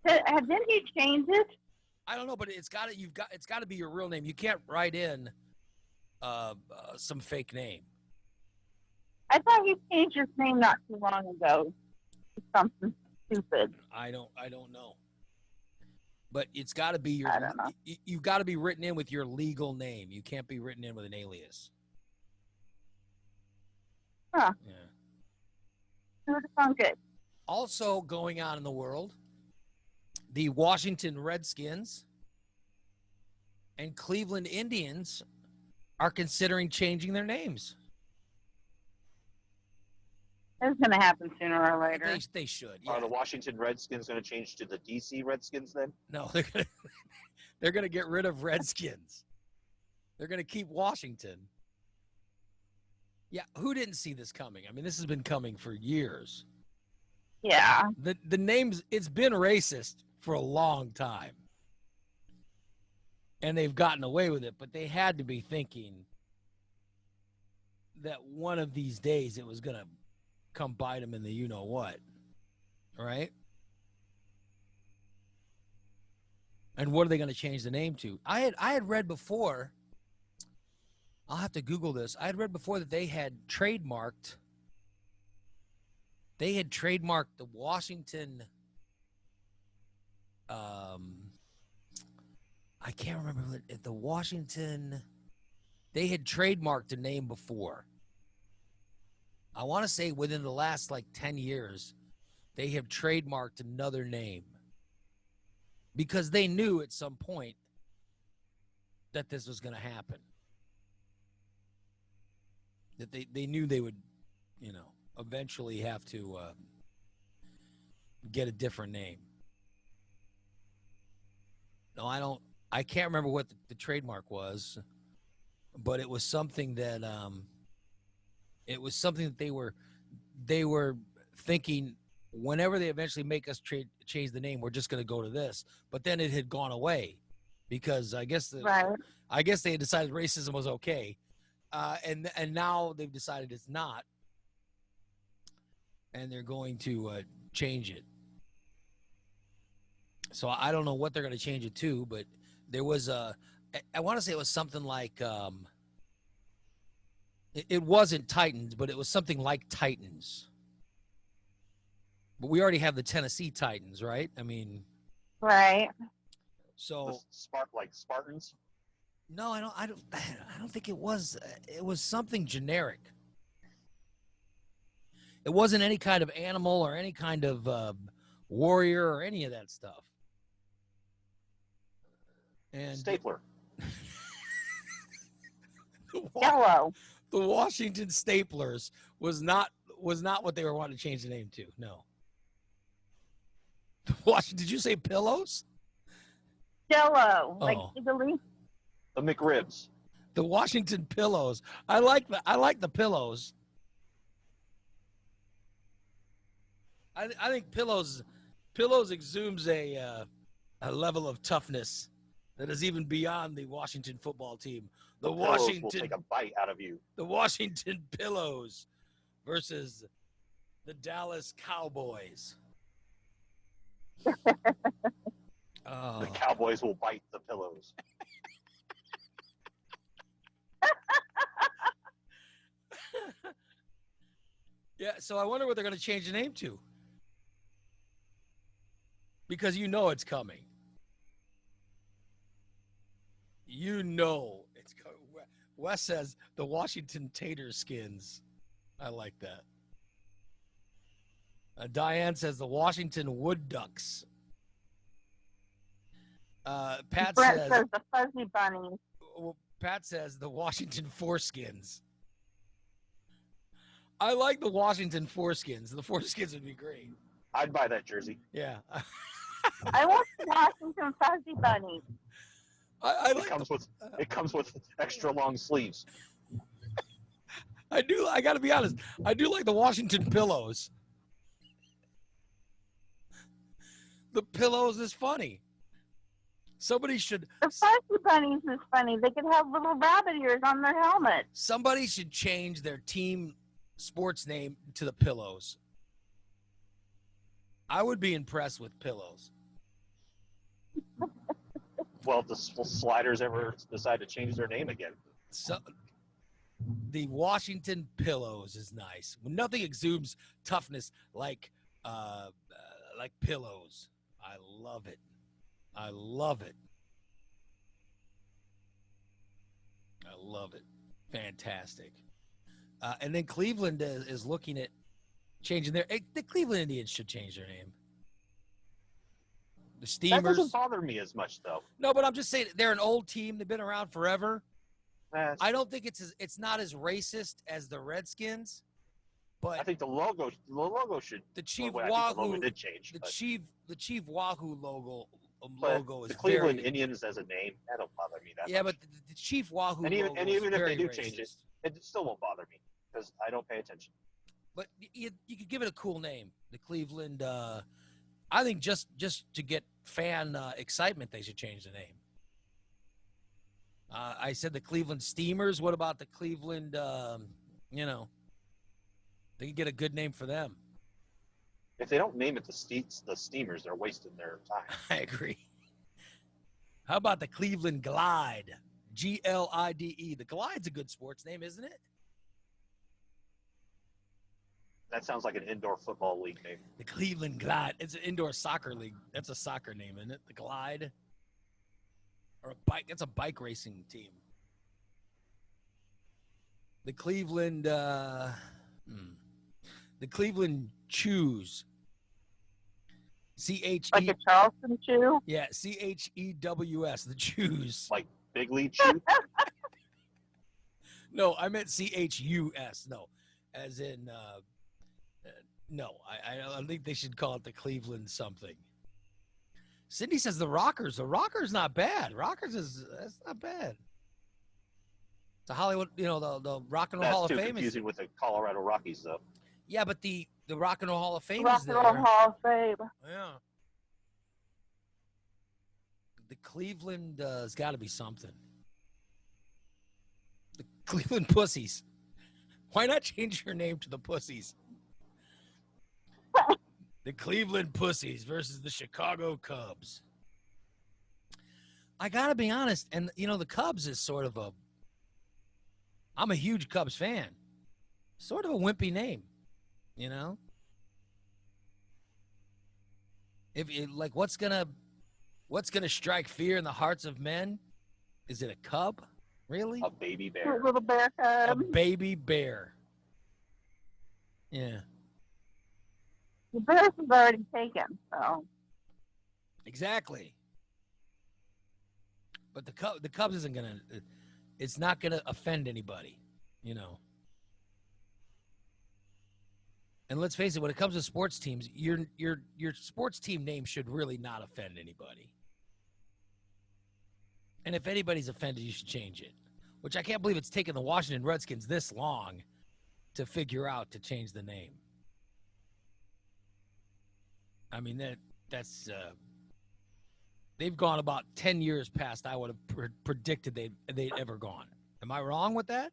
Didn't he change it? I don't know, but it's got to be your real name. You can't write in some fake name. I thought he changed his name not too long ago to something stupid. I don't know. But it's got to be your. I don't know. You got to be written in with your legal name. You can't be written in with an alias. Huh. Yeah. It would sound good. Also going on in the world, the Washington Redskins and Cleveland Indians are considering changing their names. It's going to happen sooner or later. They should. Yeah. Are the Washington Redskins going to change to the DC Redskins then? No, they're gonna get rid of Redskins. They're gonna keep Washington. Yeah, who didn't see this coming? I mean, this has been coming for years. Yeah. The names, it's been racist for a long time. And they've gotten away with it, but they had to be thinking that one of these days it was gonna come bite them in the you-know-what, right? And what are they going to change the name to? I had read before, I'll have to Google this. I had read before that they had trademarked the Washington, I can't remember the Washington, they had trademarked the name before. I want to say within the last 10 years, they have trademarked another name because they knew at some point that this was going to happen. That they knew they would, eventually have to get a different name. No, I can't remember what the trademark was, but it was something that they were thinking whenever they eventually make us change the name, we're just going to go to this. But then it had gone away because I guess they had decided racism was okay, and now they've decided it's not, and they're going to change it. So I don't know what they're going to change it to, but there was I want to say it was something like. It wasn't Titans, but it was something like Titans. But we already have the Tennessee Titans, right? I mean, right. So like Spartans? No, I don't think it was. It was something generic. It wasn't any kind of animal or any kind of warrior or any of that stuff. And Stapler. Yellow. The Washington Staplers was not what they were wanting to change the name to. No. Did you say pillows? Jello. Oh. Like Italy. The McRibs. The Washington Pillows. I like the pillows. I think pillows exudes a level of toughness that is even beyond the Washington football team. The Washington will take a bite out of you. The Washington Pillows versus the Dallas Cowboys. The Cowboys will bite the pillows. Yeah, so I wonder what they're going to change the name to. Because it's coming. It's coming. Wes says the Washington Tater Skins. I like that. Diane says the Washington Wood Ducks. Pat Brent says, says the Fuzzy Bunnies. well, Pat says the Washington Foreskins. I like the Washington Foreskins. The Foreskins would be great. I'd buy that jersey. Yeah. I want the Washington Fuzzy Bunnies. I It like comes with extra long sleeves. I got to be honest. I do like the Washington Pillows. The Pillows is funny. Somebody should The Fuzzy Bunnies is funny. They could have little rabbit ears on their helmet. somebody should change their team sports name to the Pillows. I would be impressed with Pillows. Well, if the Sliders ever decide to change their name again. So the Washington Pillows is nice. Nothing exudes toughness like Pillows. I love it. I love it. I love it. Fantastic. And then Cleveland is looking at changing the Cleveland Indians should change their name. The That Steamers. doesn't bother me as much, though. No, but I'm just saying they're an old team. They've been around forever. I I don't think it's not as racist as the Redskins, but think the logo should. the Chief well, I think the logo Wahoo did change. the but Chief Wahoo logo is the Cleveland very Indians as a name, that don't bother me that yeah, much. but the Chief Wahoo And even- logo and is even if they very do change racist. it still won't bother me because I don't pay attention. But you could give it a cool name, the Cleveland. I think just to get fan excitement, they should change the name. I said the Cleveland Steamers. What about the Cleveland? They could get a good name for them. If they don't name it the Steamers, they're wasting their time. I agree. How about the Cleveland Glide? Glide. The Glide's a good sports name, isn't it? That sounds like an indoor football league name. The Cleveland Glide. It's an indoor soccer league. That's a soccer name, isn't it? The Glide. Or a bike. That's a bike racing team. The Cleveland. The Cleveland Chews. CHE. Like a Charleston chew. Yeah, CHEWS. The Chews. Like Big League Chew. No, I meant CHUS. No, as in. No, I think they should call it the Cleveland something. Cindy says the Rockers. The Rockers not bad. That's not bad. It's a Hollywood, the Rock and Roll Hall That's of too Fame confusing with the Colorado Rockies, though. Yeah, but the Rock and Roll Hall of Fame Rock is and there. Roll Hall of Fame. Yeah. The Cleveland has got to be something. The Cleveland Pussies. Why not change your name to the Pussies? The Cleveland Pussies versus the Chicago Cubs. I got to be honest, and the Cubs is sort of I'm a huge Cubs fan. Sort of a wimpy name, If like what's gonna strike fear in the hearts of men? Is it a cub? Really? A baby bear. Cute little bear A cub. baby bear. Yeah. The Bears is already taken, so. Exactly. But the Cubs isn't gonna. It's not gonna offend anybody, And let's face it, when it comes to sports teams, your sports team name should really not offend anybody. And if anybody's offended, you should change it. Which I can't believe it's taken the Washington Redskins this long to figure out to change the name. I mean that's they've gone about 10 years past I would have predicted they'd ever gone. Am I wrong with that?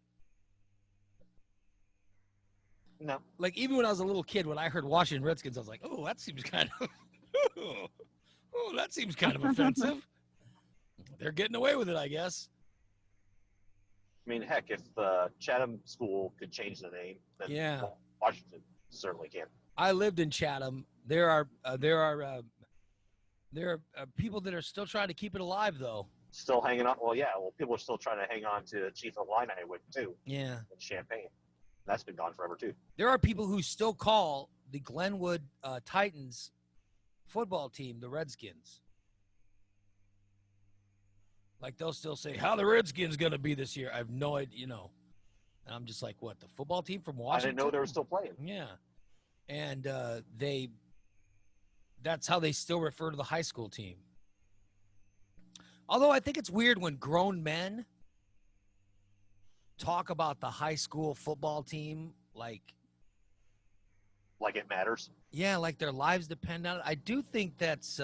No. Like even when I was a little kid, when I heard Washington Redskins, I was like, "Oh, that seems kind of, that seems kind of offensive." They're getting away with it, I guess. I mean, heck, if the Chatham School could change the name, then Yeah. Washington certainly can. I lived in Chatham. There are people that are still trying to keep it alive, though. Still hanging on. Well, yeah. Well, people are still trying to hang on to Chief Illini with too Yeah. in Champaign. That's been gone forever too. There are people who still call the Glenwood Titans football team, the Redskins. Like they'll still say, "How the Redskins gonna be this year?" I have no idea, you know. And I'm just like, "What? The football team from I Washington?" didn't know they were still playing. Yeah, and that's how they still refer to the high school team. Although I think it's weird when grown men talk about the high school football team like It matters. yeah, like their lives depend on it. I do think that's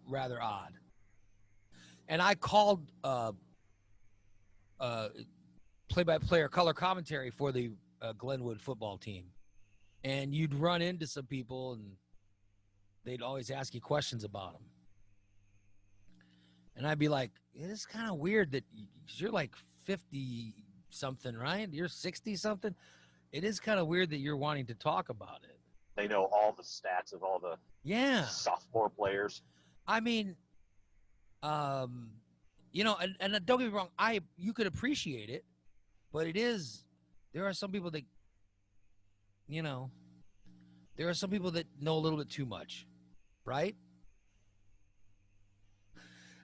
rather odd. And I called play-by-play or color commentary for the Glenwood football team, and you'd run into some people and they'd always ask you questions about them. And I'd be like, it's kind of weird that you're like 50 something, right? You're 60 something. It is kind of weird that you're wanting to talk about it. They know all the stats of all the sophomore players. I mean, you know, and don't get me wrong, you could appreciate it, but there are some people that, you know, there are some people that know a little bit too much, right?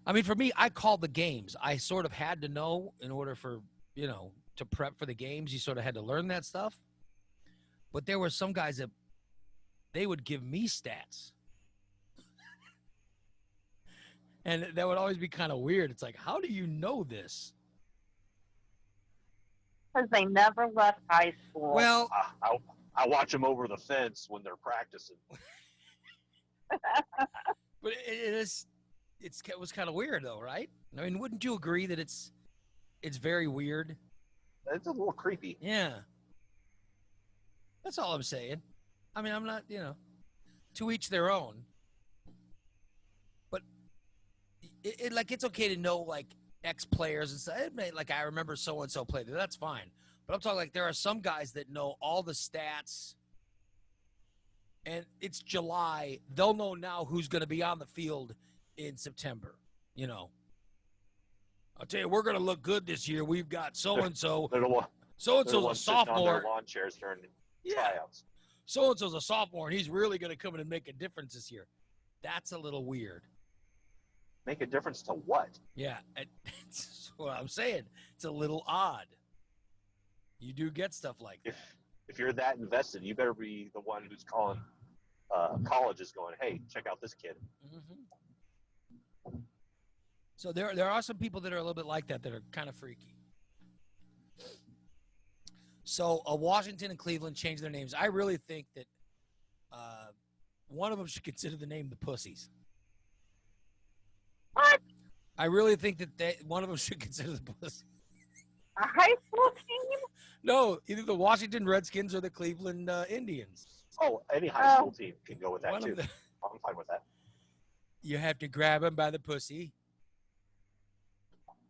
I mean, for me, I called the games. I sort of had to know in order for, you know, to prep for the games. You sort of had to learn that stuff. But there were some guys that they would give me stats. And that would always be kind of weird. It's like, how do you know this? Because they never left high school. Well, I watch them over the fence when they're practicing. but it was kind of weird though, right? I mean, wouldn't you agree that it's very weird? It's a little creepy. Yeah. That's all I'm saying. I mean, I'm not, you know, to each their own. But it's okay to know like ex players and stuff. Like I remember so and so played there. That's fine. But I'm talking like there are some guys that know all the stats. And it's July. They'll know now who's going to be on the field in September. You know. I'll tell you, we're going to look good this year. We've got so and so. So and so's a sophomore. On lawn chairs during tryouts. So and so's a sophomore, and he's really going to come in and make a difference this year. That's a little weird. Make a difference to what? Yeah, that's what I'm saying. It's a little odd. You do get stuff like that. If you're that invested, you better be the one who's calling colleges going, hey, check out this kid. Mm-hmm. So there are some people that are a little bit like that are kind of freaky. So Washington and Cleveland changed their names. I really think that one of them should consider the name the Pussies. What? I really think that one of them should consider the Pussies. A high school team? No, either the Washington Redskins or the Cleveland Indians. Oh, any high school team can go with that, too. I'm fine with that. You have to grab him by the pussy.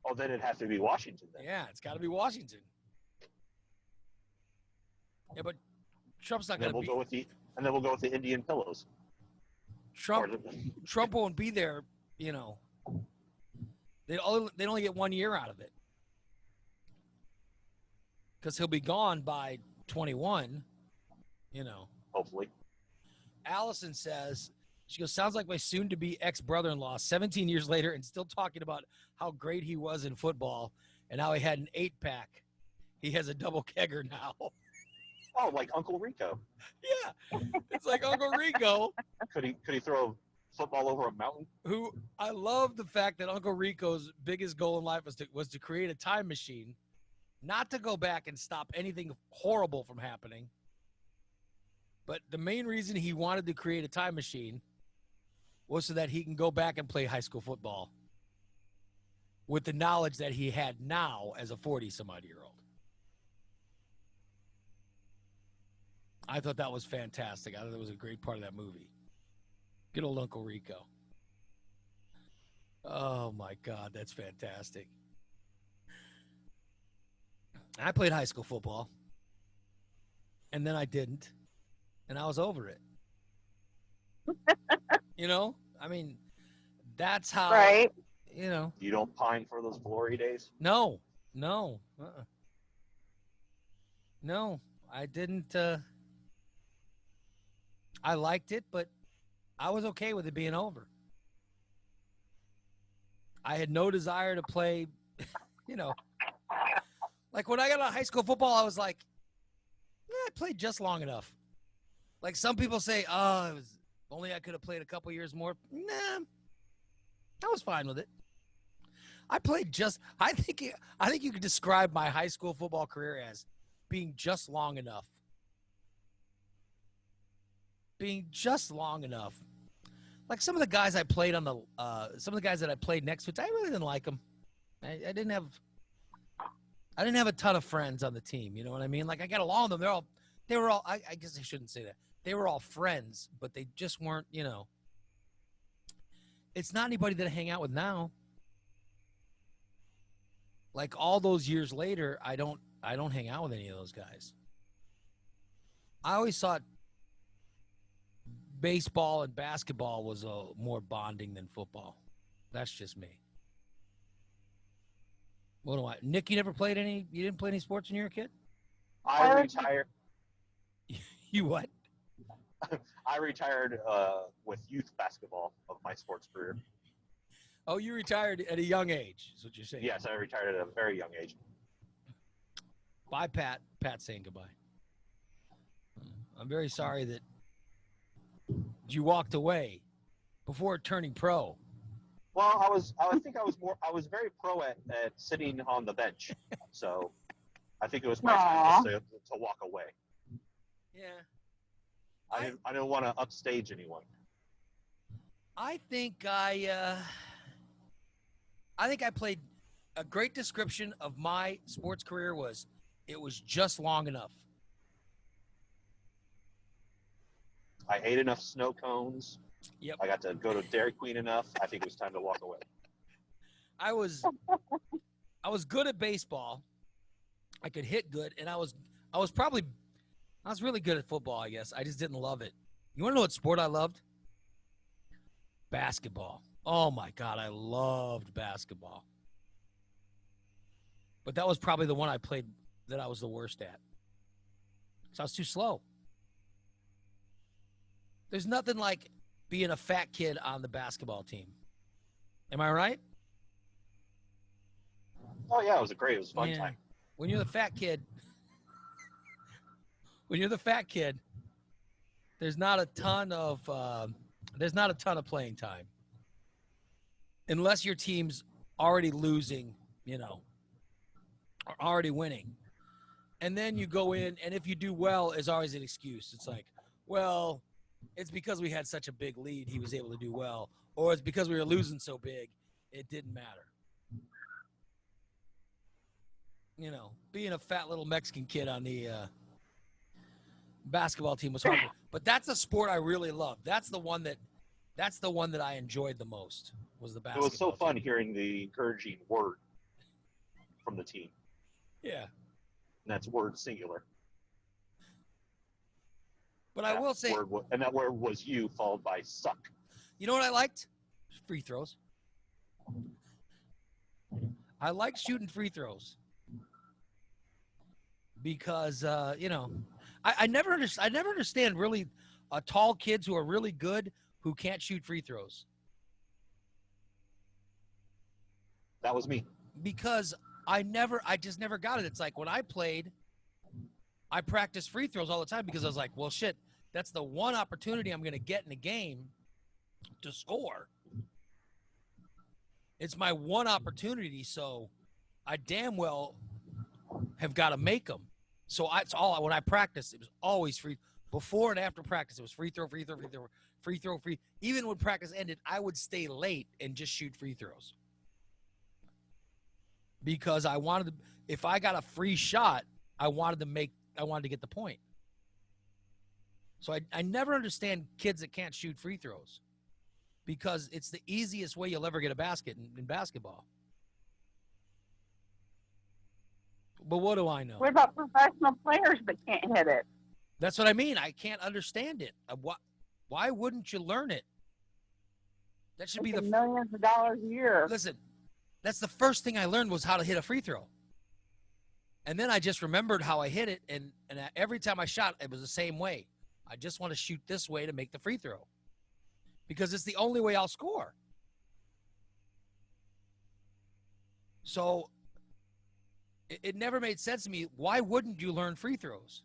Oh, then it'd have to be Washington, then. Yeah, it's got to be Washington. Yeah, but Trump's not going to be. And then we'll go with the Indian pillows. Trump won't be there, you know. They'd only get 1 year out of it. Because he'll be gone by 21, you know. Hopefully. Allison says, she goes, sounds like my soon-to-be ex-brother-in-law, 17 years later, and still talking about how great he was in football and how he had an 8-pack. He has a double kegger now. Oh, like Uncle Rico. Yeah, it's like Uncle Rico. Could he throw a football over a mountain? Who I love the fact that Uncle Rico's biggest goal in life was to create a time machine, not to go back and stop anything horrible from happening. But the main reason he wanted to create a time machine was so that he can go back and play high school football with the knowledge that he had now as a 40-some-odd-year-old. I thought that was fantastic. I thought that was a great part of that movie. Good old Uncle Rico. Oh, my God, that's fantastic. I played high school football, and then I didn't, and I was over it. You know? I mean, that's how, right. You know. You don't pine for those glory days? No. No, I didn't. I liked it, but I was okay with it being over. I had no desire to play, you know, like when I got out of high school football, I was like, I played just long enough. Like some people say, oh, it was only I could have played a couple years more. Nah, I was fine with it. I played just. I think you could describe my high school football career as being just long enough. Being just long enough. Like some of the guys I played on the, some of the guys that I played next to, I really didn't like them. I didn't have a ton of friends on the team. You know what I mean? Like I got along with them. They were all. I guess I shouldn't say that. They were all friends, but they just weren't. You know, it's not anybody that I hang out with now. Like all those years later, I don't hang out with any of those guys. I always thought baseball and basketball was more bonding than football. That's just me. What do I? Nick, you never played any? You didn't play any sports when you were a kid? I retired. You what? I retired with youth basketball of my sports career. Oh, you retired at a young age, is what you're saying. Yes, I retired at a very young age. Bye, Pat. Pat's saying goodbye. I'm very sorry that you walked away before turning pro. Well, I was very pro at sitting on the bench. So I think it was my time to walk away. Yeah. I didn't want to upstage anyone. I think I played a great description of my sports career was it was just long enough. I ate enough snow cones. Yep. I got to go to Dairy Queen enough. I think it was time to walk away. I was good at baseball. I could hit good, and I was really good at football, I guess. I just didn't love it. You want to know what sport I loved? Basketball. Oh my God, I loved basketball. But that was probably the one I played that I was the worst at. So I was too slow. There's nothing like being a fat kid on the basketball team. Am I right? Oh yeah, it was a fun time. When you're the fat kid, there's not a ton of playing time. Unless your team's already losing, you know, or already winning. And then you go in, and if you do well, is always an excuse. It's like, well, it's because we had such a big lead, he was able to do well. Or it's because we were losing so big, it didn't matter. You know, being a fat little Mexican kid on the basketball team was hard. But that's a sport I really love. That's the one that I enjoyed the most, was the basketball. It was so team. fun hearing the encouraging word from the team. Yeah. And that's word singular. But I will say, and that word was you, followed by suck. You know what I liked? Free throws. I liked shooting free throws because you know, I never understand really tall kids who are really good who can't shoot free throws. That was me. Because I just never got it. It's like when I played, I practiced free throws all the time because I was like, well, shit, that's the one opportunity I'm going to get in a game to score. It's my one opportunity, so I damn well have got to make them. So when I practiced, it was always free. Before and after practice, it was free throw. Even when practice ended, I would stay late and just shoot free throws. Because I wanted to, if I got a free shot, I wanted to get the point. So I never understand kids that can't shoot free throws because it's the easiest way you'll ever get a basket in basketball. But what do I know? What about professional players that can't hit it? That's what I mean. I can't understand it. Why wouldn't you learn it? That should be the millions of dollars a year. Listen, that's the first thing I learned was how to hit a free throw. And then I just remembered how I hit it, and every time I shot, it was the same way. I just want to shoot this way to make the free throw because it's the only way I'll score. So it never made sense to me. Why wouldn't you learn free throws?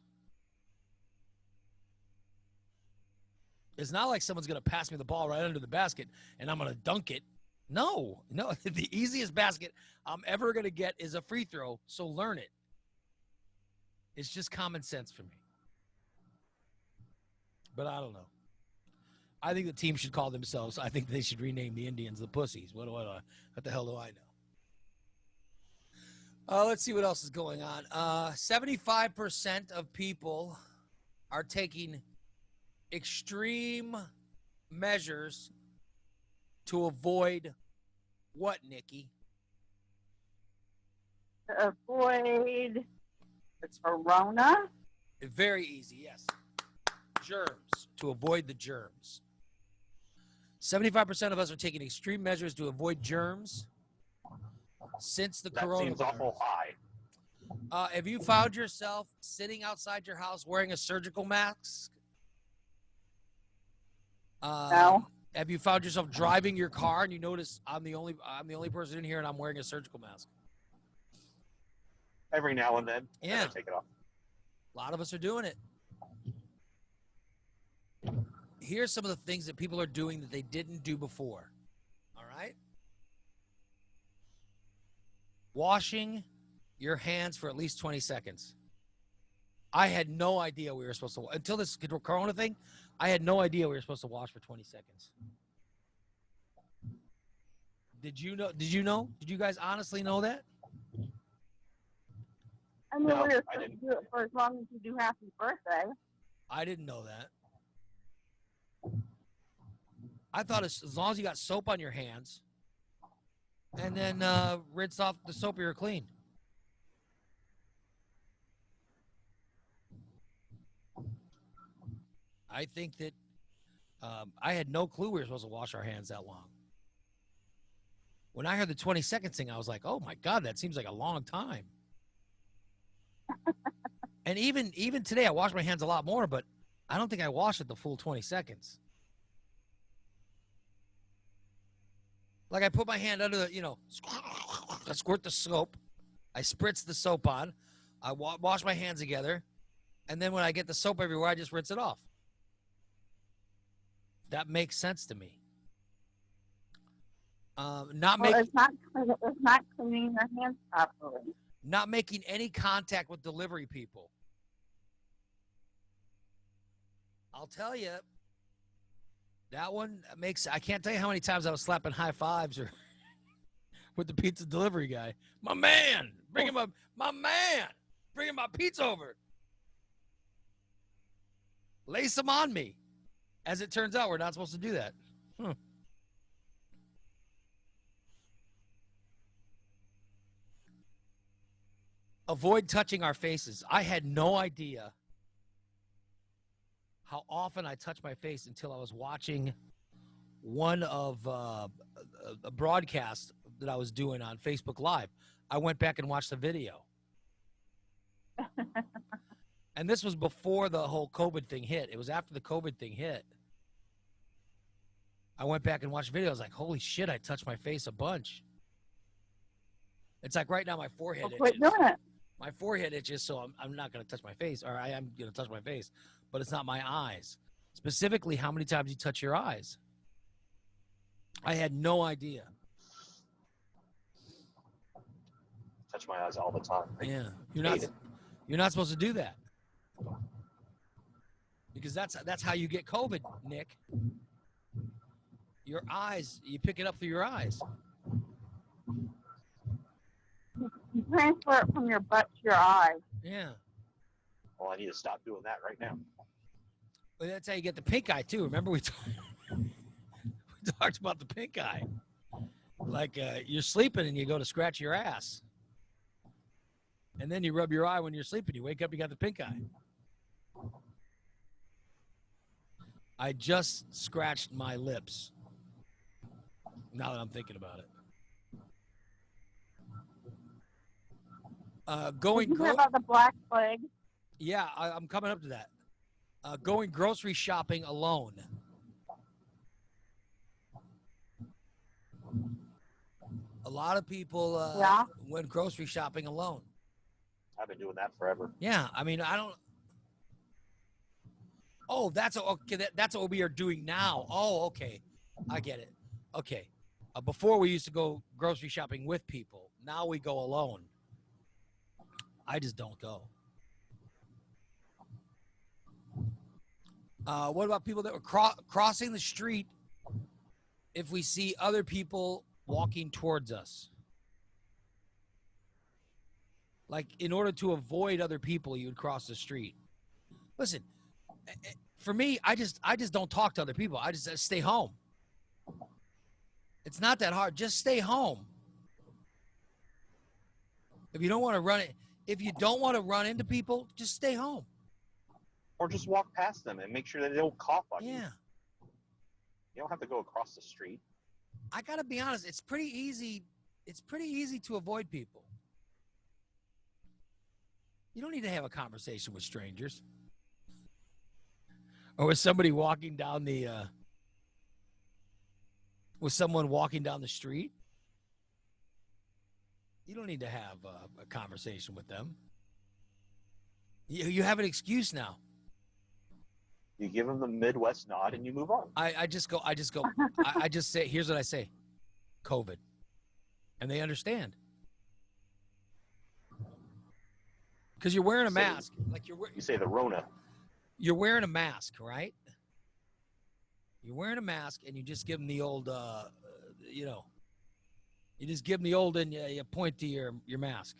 It's not like someone's going to pass me the ball right under the basket and I'm going to dunk it. No. The easiest basket I'm ever going to get is a free throw, so learn it. It's just common sense for me. But I don't know. I think the team should call themselves, I think they should rename the Indians the Pussies. What the hell do I know? Let's see what else is going on. 75% of people are taking extreme measures to avoid what, Nikki? To avoid the corona. Very easy, yes. Germs, to avoid the germs. 75% of us are taking extreme measures to avoid germs since the coronavirus. That seems awful high. Have you found yourself sitting outside your house wearing a surgical mask? No. Have you found yourself driving your car and you notice I'm the only person in here and I'm wearing a surgical mask? Every now and then. Yeah. I take it off. A lot of us are doing it. Here's some of the things that people are doing that they didn't do before. All right? Washing your hands for at least 20 seconds. I had no idea we were supposed to, until this corona thing, I had no idea we were supposed to wash for 20 seconds. Did you know? Did you guys honestly know that? I mean, No, we were I supposed to didn't. do it for as long as you do happy birthday. I didn't know that. I thought as long as you got soap on your hands and then rinse off the soap, you're clean. I think that I had no clue we were supposed to wash our hands that long. When I heard the 20 seconds thing, I was like, oh my God, that seems like a long time. And even today, I wash my hands a lot more, but I don't think I wash it the full 20 seconds. Like I put my hand under the, I squirt the soap. I spritz the soap on. I wash my hands together. And then when I get the soap everywhere, I just rinse it off. That makes sense to me. It's not cleaning your hands properly. Not making any contact with delivery people. I'll tell you, that one makes, I can't tell you how many times I was slapping high fives or with the pizza delivery guy. My man, bring him up. My man, bring him my pizza over. Lay some on me. As it turns out, we're not supposed to do that. Avoid touching our faces. I had no idea how often I touch my face until I was watching one of a broadcast that I was doing on Facebook Live. I went back and watched the video. And this was before the whole COVID thing hit. It was after the COVID thing hit. I went back and watched the video. I was like, holy shit, I touched my face a bunch. It's like right now my forehead itches. Quit doing it. My forehead itches, so I'm not going to touch my face. Or I am going to touch my face, but it's not my eyes. Specifically, how many times you touch your eyes. I had no idea. Touch my eyes all the time. Yeah, you're not supposed to do that. Because that's how you get COVID, Nick. Your eyes, you pick it up through your eyes. You transfer it from your butt to your eyes. Yeah. Well, I need to stop doing that right now. Well, that's how you get the pink eye, too. Remember we talked about the pink eye. Like you're sleeping and you go to scratch your ass. And then you rub your eye when you're sleeping. You wake up, you got the pink eye. I just scratched my lips. Now that I'm thinking about it. Going Did you hear about the Black Plague? Yeah, I'm coming up to that. Going grocery shopping alone. A lot of people Yeah. went grocery shopping alone. I've been doing that forever. Yeah, I mean, I don't. Oh, okay. That's what we are doing now. Oh, okay, I get it. Okay, before we used to go grocery shopping with people. Now we go alone. I just don't go. What about people that were crossing the street if we see other people walking towards us? Like, in order to avoid other people, you would cross the street. Listen, for me, I just don't talk to other people. I just stay home. It's not that hard. Just stay home. If you don't want to run into people, just stay home. Or just walk past them and make sure that they don't cough on you. Yeah. You don't have to go across the street. I gotta be honest, it's pretty easy. It's pretty easy to avoid people. You don't need to have a conversation with strangers. Or with somebody walking down with someone walking down the street. You don't need to have a conversation with them. You have an excuse now. You give them the Midwest nod and you move on. I just say, here's what I say. COVID. And they understand. Because you're wearing a mask. You say the Rona. You're wearing a mask, right? You're wearing a mask and you just give them the old, you just give them the old and you point to your mask.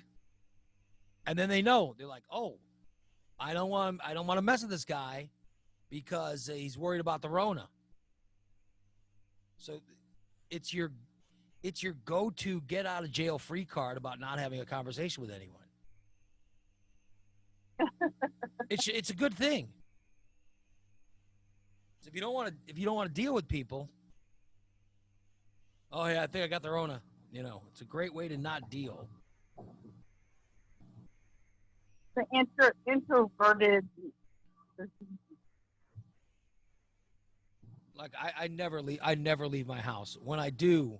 And then they know. They're like, oh, I don't want to mess with this guy because he's worried about the Rona. So it's your go-to get out of jail free card about not having a conversation with anyone. It's a good thing. So if you don't want to deal with people, oh yeah, I think I got the Rona. It's a great way to not deal. The introverted. Like I never leave my house. When I do,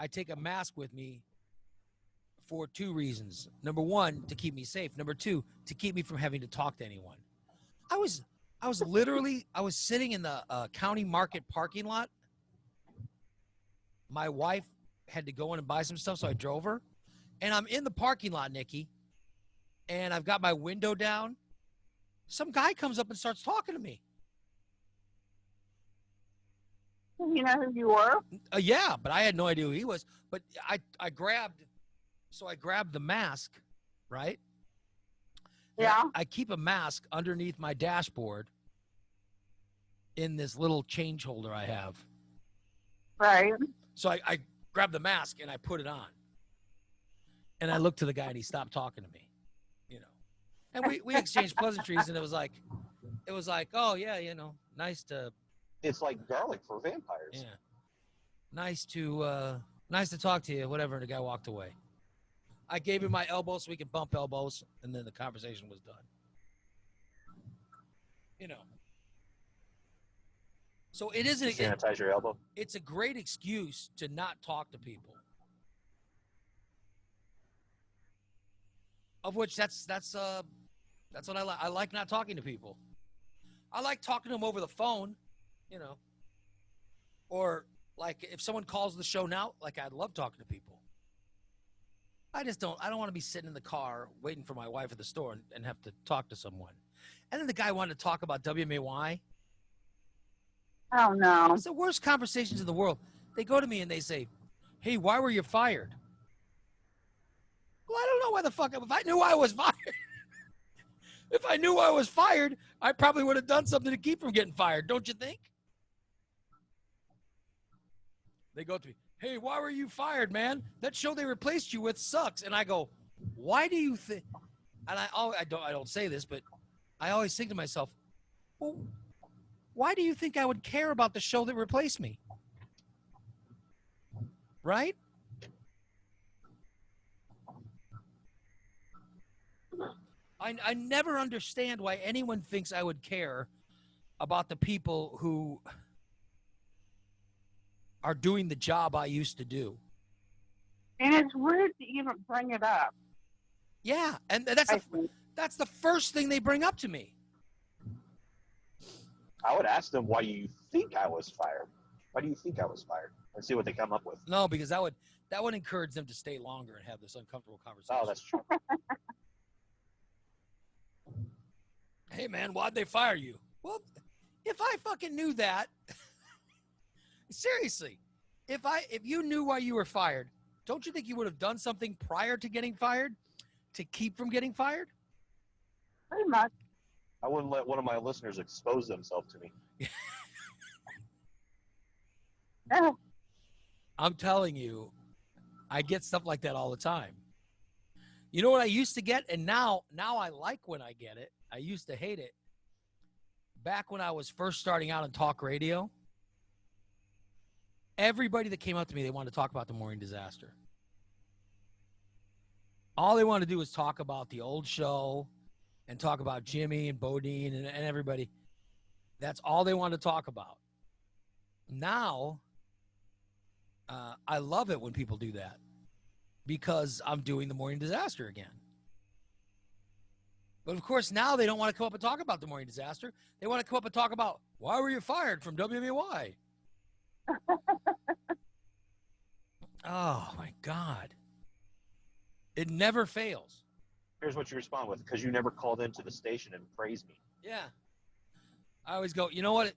I take a mask with me for two reasons. Number one, to keep me safe. Number two, to keep me from having to talk to anyone. I was sitting in the county market parking lot. My wife had to go in and buy some stuff, so I drove her. And I'm in the parking lot, Nikki, and I've got my window down. Some guy comes up and starts talking to me. You know who you were? Yeah, but I had no idea who he was. But I grabbed the mask, right? Yeah. I keep a mask underneath my dashboard in this little change holder I have. Right. So I grabbed the mask and I put it on. And I looked to the guy and he stopped talking to me, And we exchanged pleasantries and it was like, oh yeah, nice to. It's like garlic for vampires. Yeah. Nice to talk to you, whatever. And the guy walked away. I gave him my elbow so we could bump elbows, and then the conversation was done. So it isn't. Sanitize your elbow. It's a great excuse to not talk to people. Of which that's what I like. I like not talking to people. I like talking to them over the phone, Or like if someone calls the show now, like I love talking to people. I don't want to be sitting in the car waiting for my wife at the store and have to talk to someone. And then the guy wanted to talk about WMAY. Oh, no. It's the worst conversations in the world. They go to me and they say, hey, why were you fired? Well, I don't know why the fuck. If I knew I was fired, I probably would have done something to keep from getting fired. Don't you think? They go to me, hey, why were you fired, man? That show they replaced you with sucks. And I go, why do you think? And I don't say this, but I always think to myself, well, why do you think I would care about the show that replaced me? Right? I never understand why anyone thinks I would care about the people who are doing the job I used to do. And it's rude to even bring it up. Yeah, and I think. that's the first thing they bring up to me. I would ask them, why do you think I was fired? Why do you think I was fired? And see what they come up with. No, because that would encourage them to stay longer and have this uncomfortable conversation. Oh, that's true. Hey, man, why'd they fire you? Well, if I fucking knew that, seriously, if you knew why you were fired, don't you think you would have done something prior to getting fired to keep from getting fired? Pretty much. I wouldn't let one of my listeners expose themselves to me. I'm telling you, I get stuff like that all the time. You know what I used to get, and now I like when I get it. I used to hate it. Back when I was first starting out on talk radio, everybody that came up to me, they wanted to talk about the Maureen disaster. All they wanted to do was talk about the old show and talk about Jimmy and Bodine and everybody. That's all they wanted to talk about. Now, I love it when people do that because I'm doing the Maureen disaster again. But of course, now they don't want to come up and talk about the Maureen disaster. They want to come up and talk about, why were you fired from WMY? Oh, my God. It never fails. Here's what you respond with, because you never called into the station and praised me. Yeah. I always go, you know what?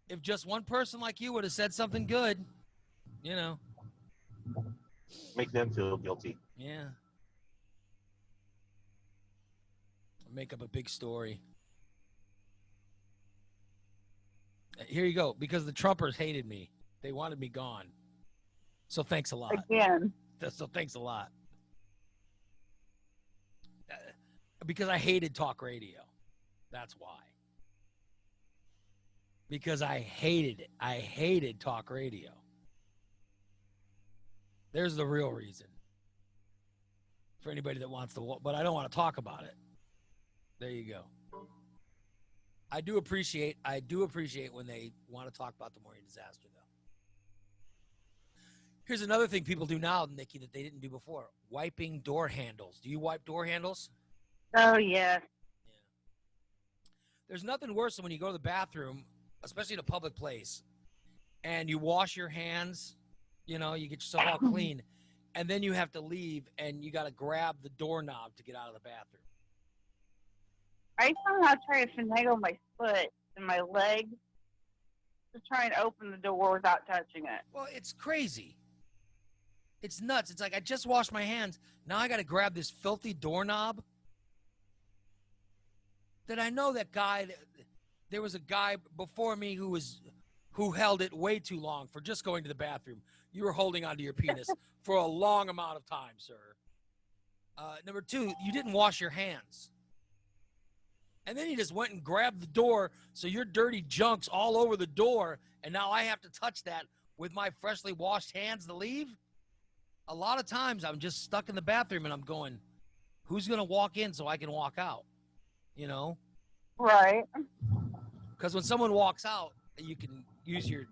If just one person like you would have said something good, you know. Make them feel guilty. Yeah. Make up a big story. Here you go. Because the Trumpers hated me. They wanted me gone. So thanks a lot. Again. So thanks a lot. Because I hated talk radio. That's why. Because I hated it. I hated talk radio. There's the real reason. For anybody that wants to, but I don't want to talk about it. There you go. I do appreciate when they want to talk about the Maureen disaster, though. Here's another thing people do now, Nikki, that they didn't do before. Wiping door handles. Do you wipe door handles? Oh, yeah. There's nothing worse than when you go to the bathroom, especially in a public place, and you wash your hands, you know, you get yourself all clean, and then you have to leave, and you got to grab the doorknob to get out of the bathroom. I somehow try to finagle my foot and my leg to try and open the door without touching it. Well, it's crazy. It's nuts. It's like I just washed my hands. Now I got to grab this filthy doorknob. That I know that guy. There was a guy before me who held it way too long for just going to the bathroom. You were holding onto your penis for a long amount of time, sir. Number two, you didn't wash your hands. And then you just went and grabbed the door, so your dirty junk's all over the door, and now I have to touch that with my freshly washed hands to leave? A lot of times I'm just stuck in the bathroom and I'm going, who's going to walk in so I can walk out? You know? Right. Because when someone walks out, you can use your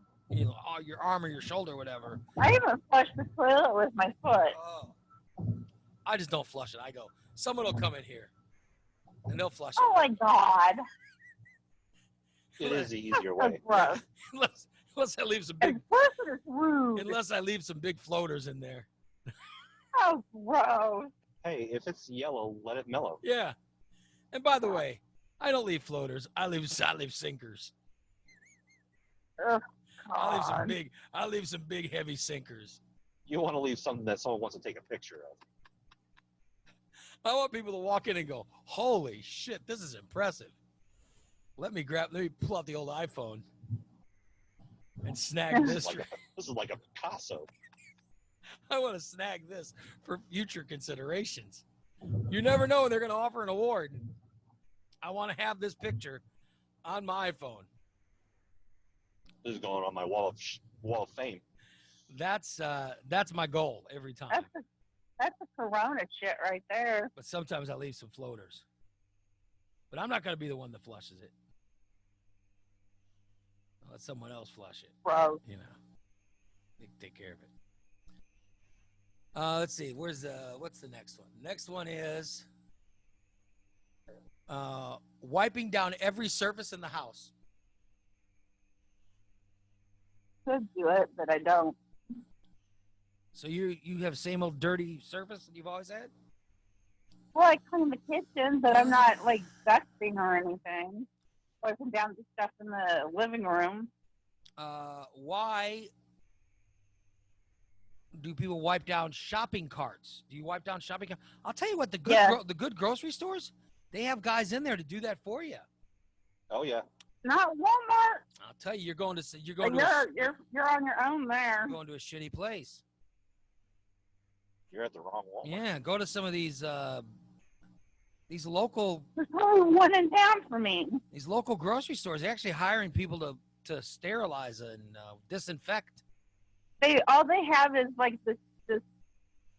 arm or your shoulder or whatever. I even flush the toilet with my foot. Oh. I just don't flush it. I go, someone will come in here. And they'll flush Oh, it. my God. It is the easier That's way. gross. unless I leave some big, And plus it's rude. unless I leave some big floaters in there. Oh, gross. Hey, if it's yellow, let it mellow. Yeah. And by the way, I don't leave floaters. I leave sinkers. Ugh, I God. leave some big heavy sinkers. You want to leave something that someone wants to take a picture of. I want people to walk in and go, holy shit, this is impressive. Let me pull out the old iPhone and snag this. This is like a Picasso. I want to snag this for future considerations. You never know when they're going to offer an award. I want to have this picture on my iPhone. This is going on my wall of fame. That's my goal every time. That's a Corona shit right there. But sometimes I leave some floaters. But I'm not going to be the one that flushes it. I'll let someone else flush it. Gross. You know, they can take care of it. Let's see. What's the next one? Next one is wiping down every surface in the house. Could do it, but I don't. So you have same old dirty surface that you've always had? Well, I clean the kitchen, but I'm not like dusting or anything. Wiping down the stuff in the living room. Why do people wipe down shopping carts? Do you wipe down shopping carts? I'll tell you what, the good grocery stores, they have guys in there to do that for you. Oh yeah. Not Walmart. I'll tell you, you're going to You're on your own there. you're going to a shitty place. You're at the wrong Walmart. Yeah, go to some of these local There's only one in town for me. these local grocery stores. They're actually hiring people to sterilize and disinfect. All they have is like this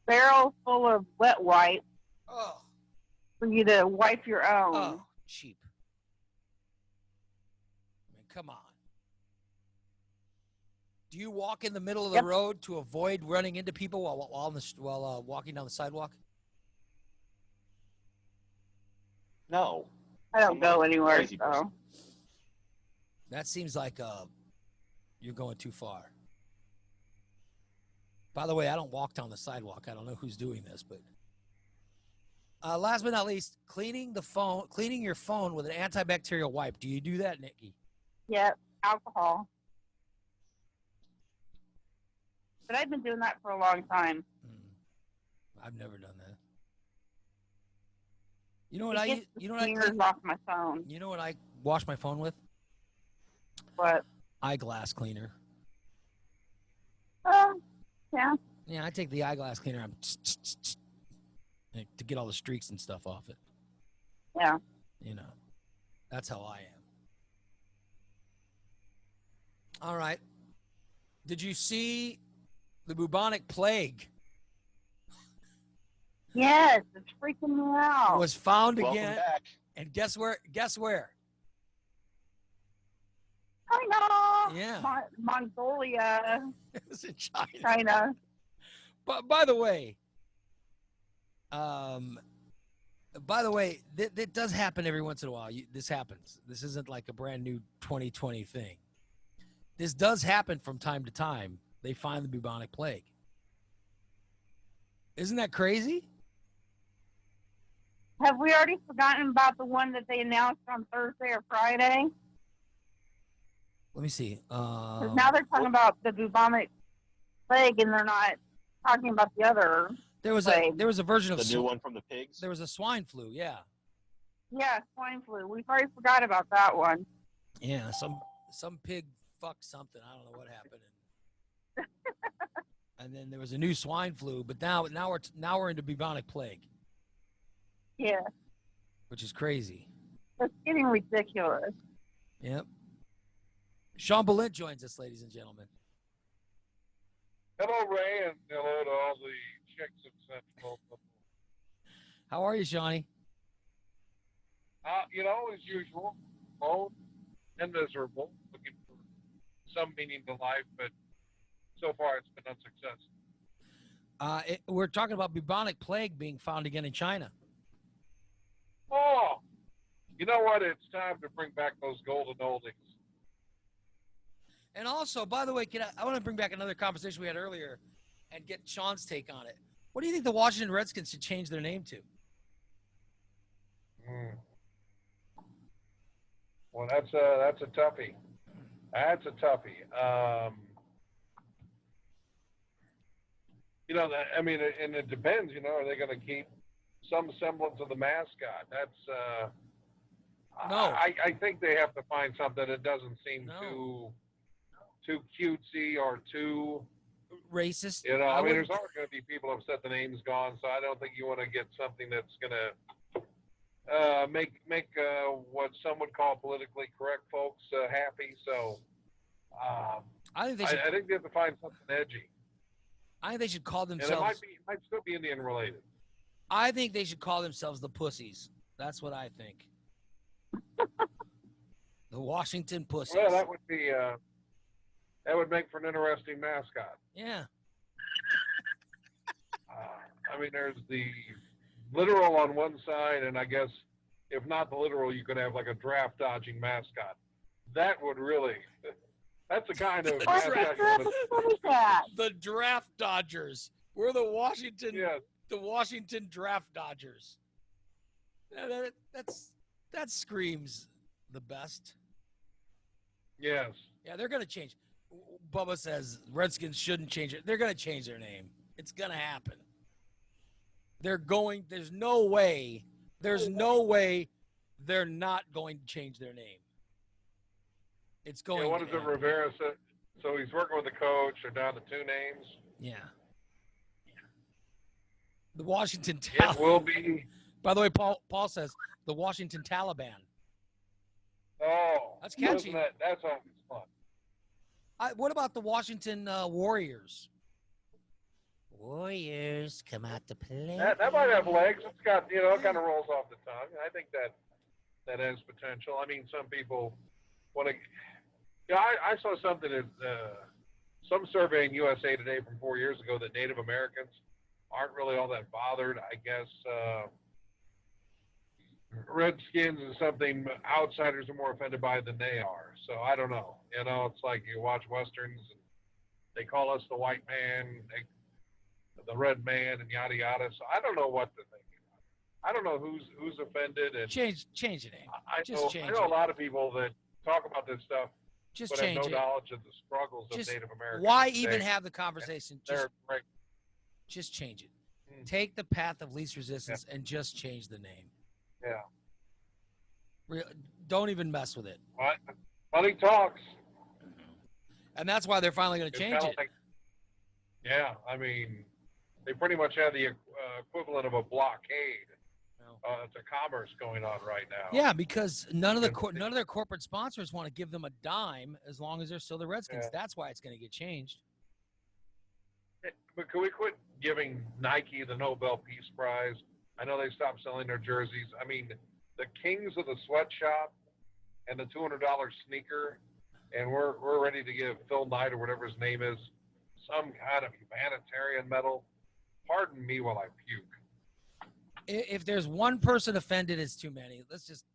barrel full of wet wipe Oh, for you to wipe your own. oh, cheap. I mean, come on. Do you walk in the middle of the road to avoid running into people while walking down the sidewalk? No. I don't go anywhere. Crazy person. So. That seems like you're going too far. By the way, I don't walk down the sidewalk. I don't know who's doing this, but last but not least, cleaning your phone with an antibacterial wipe. Do you do that, Nikki? Yep, alcohol. But I've been doing that for a long time. I've never done that. You know what I off my phone. You know what I wash my phone with? What? Eyeglass cleaner. Yeah. Yeah, I take the eyeglass cleaner to get all the streaks and stuff off it. Yeah. You know, that's how I am. All right. Did you see the bubonic plague? Yes, it's freaking me out. Was found Welcome again. back. And guess where? China. Yeah. Mongolia. It's in China. China. But by the way, that does happen every once in a while. This happens. This isn't like a brand new 2020 thing. This does happen from time to time. They find the bubonic plague. Isn't that crazy? Have we already forgotten about the one that they announced on Thursday or Friday? Let me see. Because now they're talking about the bubonic plague, and they're not talking about the other. There was a version of the new one from the pigs. There was a swine flu. Yeah. Yeah, swine flu. We've already forgot about that one. Yeah, some pig fucked something. I don't know what happened. And then there was a new swine flu, but now we're into bubonic plague. Yeah. Which is crazy. It's getting ridiculous. Yep. Sean Bolin joins us, ladies and gentlemen. Hello, Ray, and hello to all the chicks in Central. How are you, Shawnee? As usual, alone and miserable, looking for some meaning to life, but so far it's been unsuccessful. We're talking about bubonic plague being found again in China. Oh, you know what? It's time to bring back those golden oldies. And also, by the way, I want to bring back another conversation we had earlier and get Sean's take on it. What do you think the Washington Redskins should change their name to? Well, that's a toughie. That's a toughie. And it depends. Are they going to keep some semblance of the mascot? That's no. I think they have to find something that doesn't seem too cutesy or too racist. There's always going to be people upset the name's gone, so I don't think you want to get something that's going to make what some would call politically correct folks happy. So I think they have to find something edgy. I think they should call themselves. And it might still be Indian related. I think they should call themselves the Pussies. That's what I think. The Washington Pussies. Well, that would be that would make for an interesting mascot. Yeah. I mean, there's the literal on one side, and I guess if not the literal, you could have like a draft dodging mascot. That would really. That's the kind of mascot. What is that? The Draft Dodgers. We're the Washington. Yes. The Washington Draft Dodgers. Yeah, that screams the best. Yes. Yeah, they're gonna change. Bubba says Redskins shouldn't change it. They're gonna change their name. It's gonna happen. They're going. There's no way. There's no way they're not going to change their name. It's going. Yeah, what to is it, happen. Rivera said? So he's working with the coach. They're down to 2 names. Yeah. The Washington It Taliban. will be. By the way, Paul says the Washington Taliban. Oh, That's catchy. That's always fun. What about the Washington Warriors? Warriors come out to play. That might have legs. It's got, it kind of rolls off the tongue. I think that has potential. I mean, some people want to. Yeah, I saw something at some survey in USA Today from 4 years ago that Native Americans aren't really all that bothered. I guess Redskins is something outsiders are more offended by than they are. So I don't know. It's like you watch Westerns, and they call us the white man, the red man, and yada yada. So I don't know what to think. I don't know who's offended. And Change the name. I know a lot of people that talk about this stuff, Just but change have no it. knowledge of the struggles of Just- Native Americans. Why today. even have the conversation? They're right. Just change it. Mm. Take the path of least resistance and just change the name. Yeah. Don't even mess with it. What? Money talks. And that's why they're finally going to It's change kinda it. like- yeah, I mean, they pretty much have the equivalent of a blockade to commerce going on right now. Yeah, because none of their corporate sponsors want to give them a dime as long as they're still the Redskins. Yeah. That's why it's going to get changed. But can we quit giving Nike the Nobel Peace Prize? I know they stopped selling their jerseys. I mean, the kings of the sweatshop and the $200 sneaker, and we're ready to give Phil Knight or whatever his name is some kind of humanitarian medal. Pardon me while I puke. If there's one person offended, it's too many. Let's just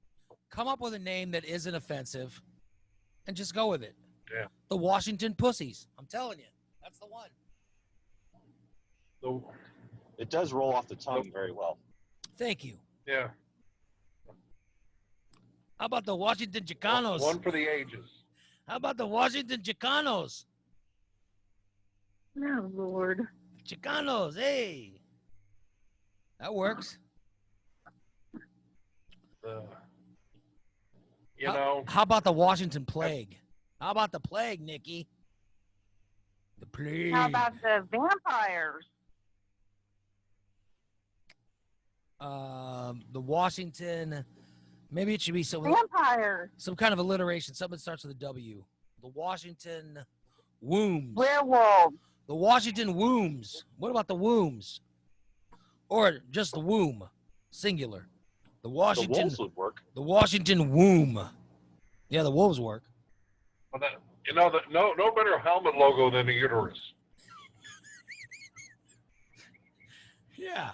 come up with a name that isn't offensive and just go with it. Yeah. The Washington Pussies. I'm telling you, that's the one. So, It does roll off the tongue very well. Thank you. yeah, How about the Washington Chicanos? one for the ages. How about the Washington Chicanos? Oh, Lord. Chicanos, hey. That works. How about the Washington Plague? How about the Plague, Nikki? The Plague. How about the vampires? The Washington, maybe it should be some Vampires. kind of alliteration. Something that starts with a W. The Washington Wombs. Werewolves. The Washington Wombs. What about the Wombs? Or just the womb, singular. The The Washington. Wolves would work. The Washington Womb. Yeah, the Wolves work. Well, no better helmet logo than a uterus. Yeah.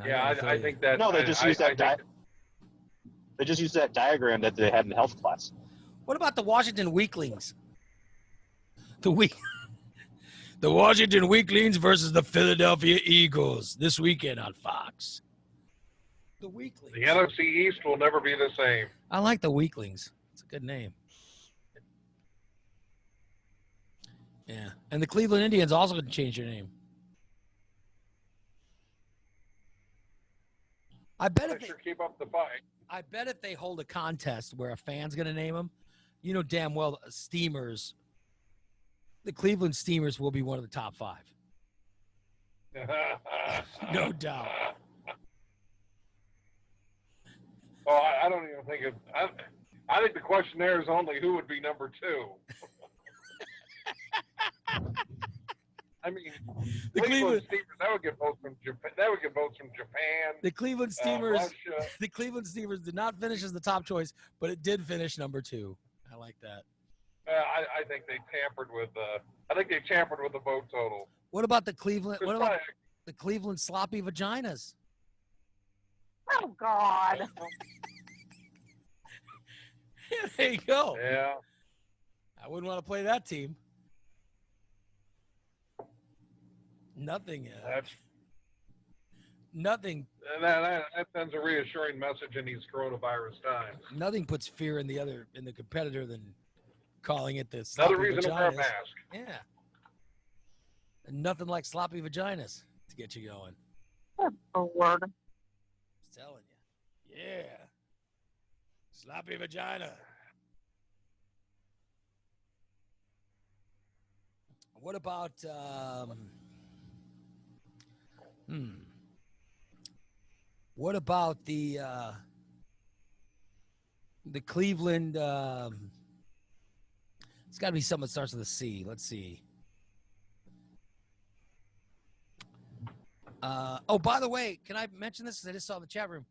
Yeah, I think that. No, they just use that. think- They just use that diagram that they had in health class. What about the Washington Weaklings? The Washington Weaklings versus the Philadelphia Eagles this weekend on Fox. The Weaklings. The NFC East will never be the same. I like the Weaklings. It's a good name. Yeah, and the Cleveland Indians also going to change their name. I bet if Make sure keep up the fight. if they hold a contest where a fan's going to name them, you know damn well Steamers. The Cleveland Steamers will be one of the top 5. No doubt. Oh, I don't even think it. I think the question there is only who would be number 2. I mean, The Cleveland Steamers. That would get votes from Japan. That would get votes from Japan. The Cleveland Steamers. Russia. The Cleveland Steamers did not finish as the top choice, but it did finish number 2. I like that. I think they tampered with. I think they tampered with the vote total. What about the Cleveland? What about Right. the Cleveland sloppy vaginas? Oh God. There you go. Yeah. I wouldn't want to play that team. Nothing. That's Nothing. that sends a reassuring message in these coronavirus times. Nothing puts fear in the competitor than calling it the Another sloppy reason to wear a vaginas. mask. Yeah. And nothing like sloppy vaginas to get you going. A word. I'm telling you. Yeah. Sloppy vagina. What about what about the Cleveland it's got to be something that starts with a C. Let's see. Oh, by the way, can I mention this? 'Cause I just saw in the chat room.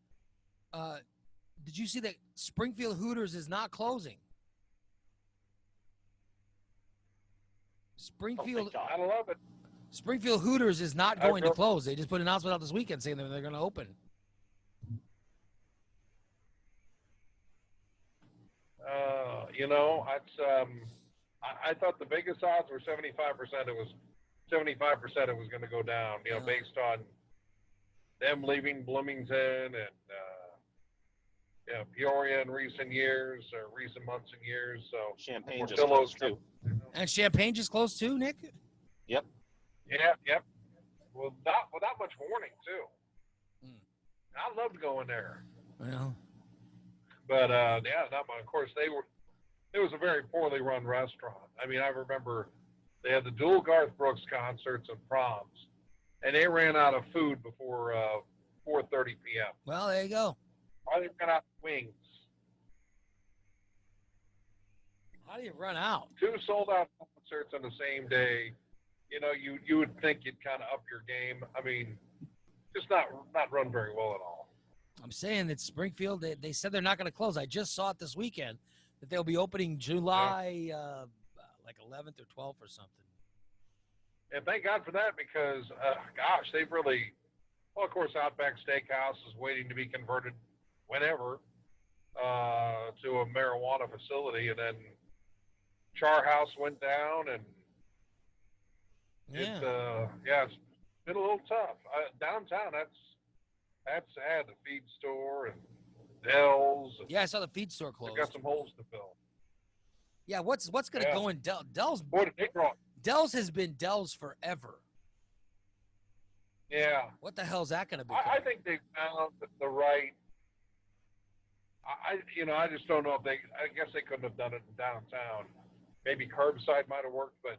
Did you see that Springfield Hooters is not closing? Springfield I love it. Springfield Hooters is not going to close. They just put an announcement out this weekend saying that they're going to open. I thought the biggest odds were 75%. It was 75%. It was going to go down. Based on them leaving Bloomington and Peoria in recent years or recent months and years. So Champagne just Portillo's closed too. And Champagne just closed too, Nick? Yep. Yep. Well, without much warning too. I loved going there. Well, But of course it was a very poorly run restaurant. I mean, I remember they had the dual Garth Brooks concerts and proms, and they ran out of food before 4:30 p.m. well, there you go. Why they ran out of wings? How do you run out? 2 sold out concerts on the same day. You would think you'd kind of up your game. I mean, just not run very well at all. I'm saying that Springfield, they said they're not going to close. I just saw it this weekend that they'll be opening July like 11th or 12th or something. And thank God for that because, they've really, well, of course, Outback Steakhouse is waiting to be converted whenever to a marijuana facility. And then Char House went down and it's been a little tough. Downtown, that's sad. The feed store and Dell's. Yeah, I saw the feed store closed. They got some holes to fill. Yeah, what's going to go in Dell's? Boy, did they grow. Dell's has been Dell's forever. Yeah. What the hell is that going to be? I think they found the right. I just don't know if I guess they couldn't have done it in downtown. Maybe curbside might have worked, but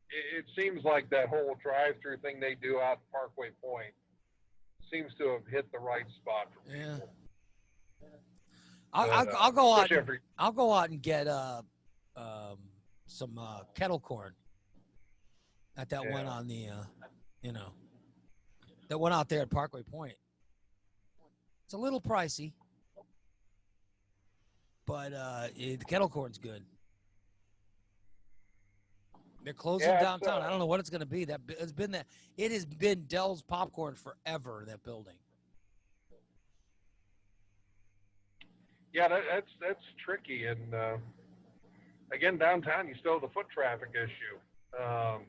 it seems like that whole drive-through thing they do out at Parkway Point seems to have hit the right spot for people. I'll go out. I'll go out and get some kettle corn at that one on the that one out there at Parkway Point. It's a little pricey, but the kettle corn's good. They're closing downtown. I don't know what it's going to be. It has been Dell's Popcorn forever. That building. Yeah, that's tricky, and again, downtown you still have the foot traffic issue.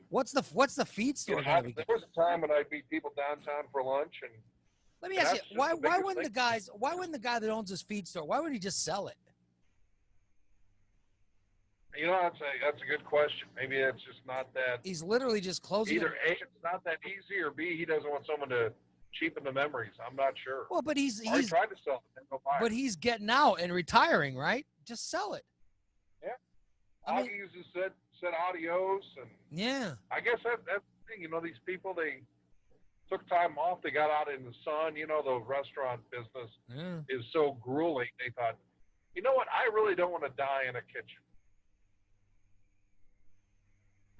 What's the feed store going to be? There was a time when I'd meet people downtown for lunch, and let me ask you, why wouldn't the guy that owns his feed store, why wouldn't he just sell it? That's a good question. Maybe it's just not that. He's literally just closing. Either A, it's not that easy, or B, he doesn't want someone to cheapen the memories. I'm not sure. Well, but he's tried to sell it. But he's getting out and retiring, right? Just sell it. Yeah. I mean, Augie's has said adios, and yeah. I guess that's the thing. These people, they took time off. They got out in the sun. The restaurant business is so grueling. They thought, you know what? I really don't want to die in a kitchen.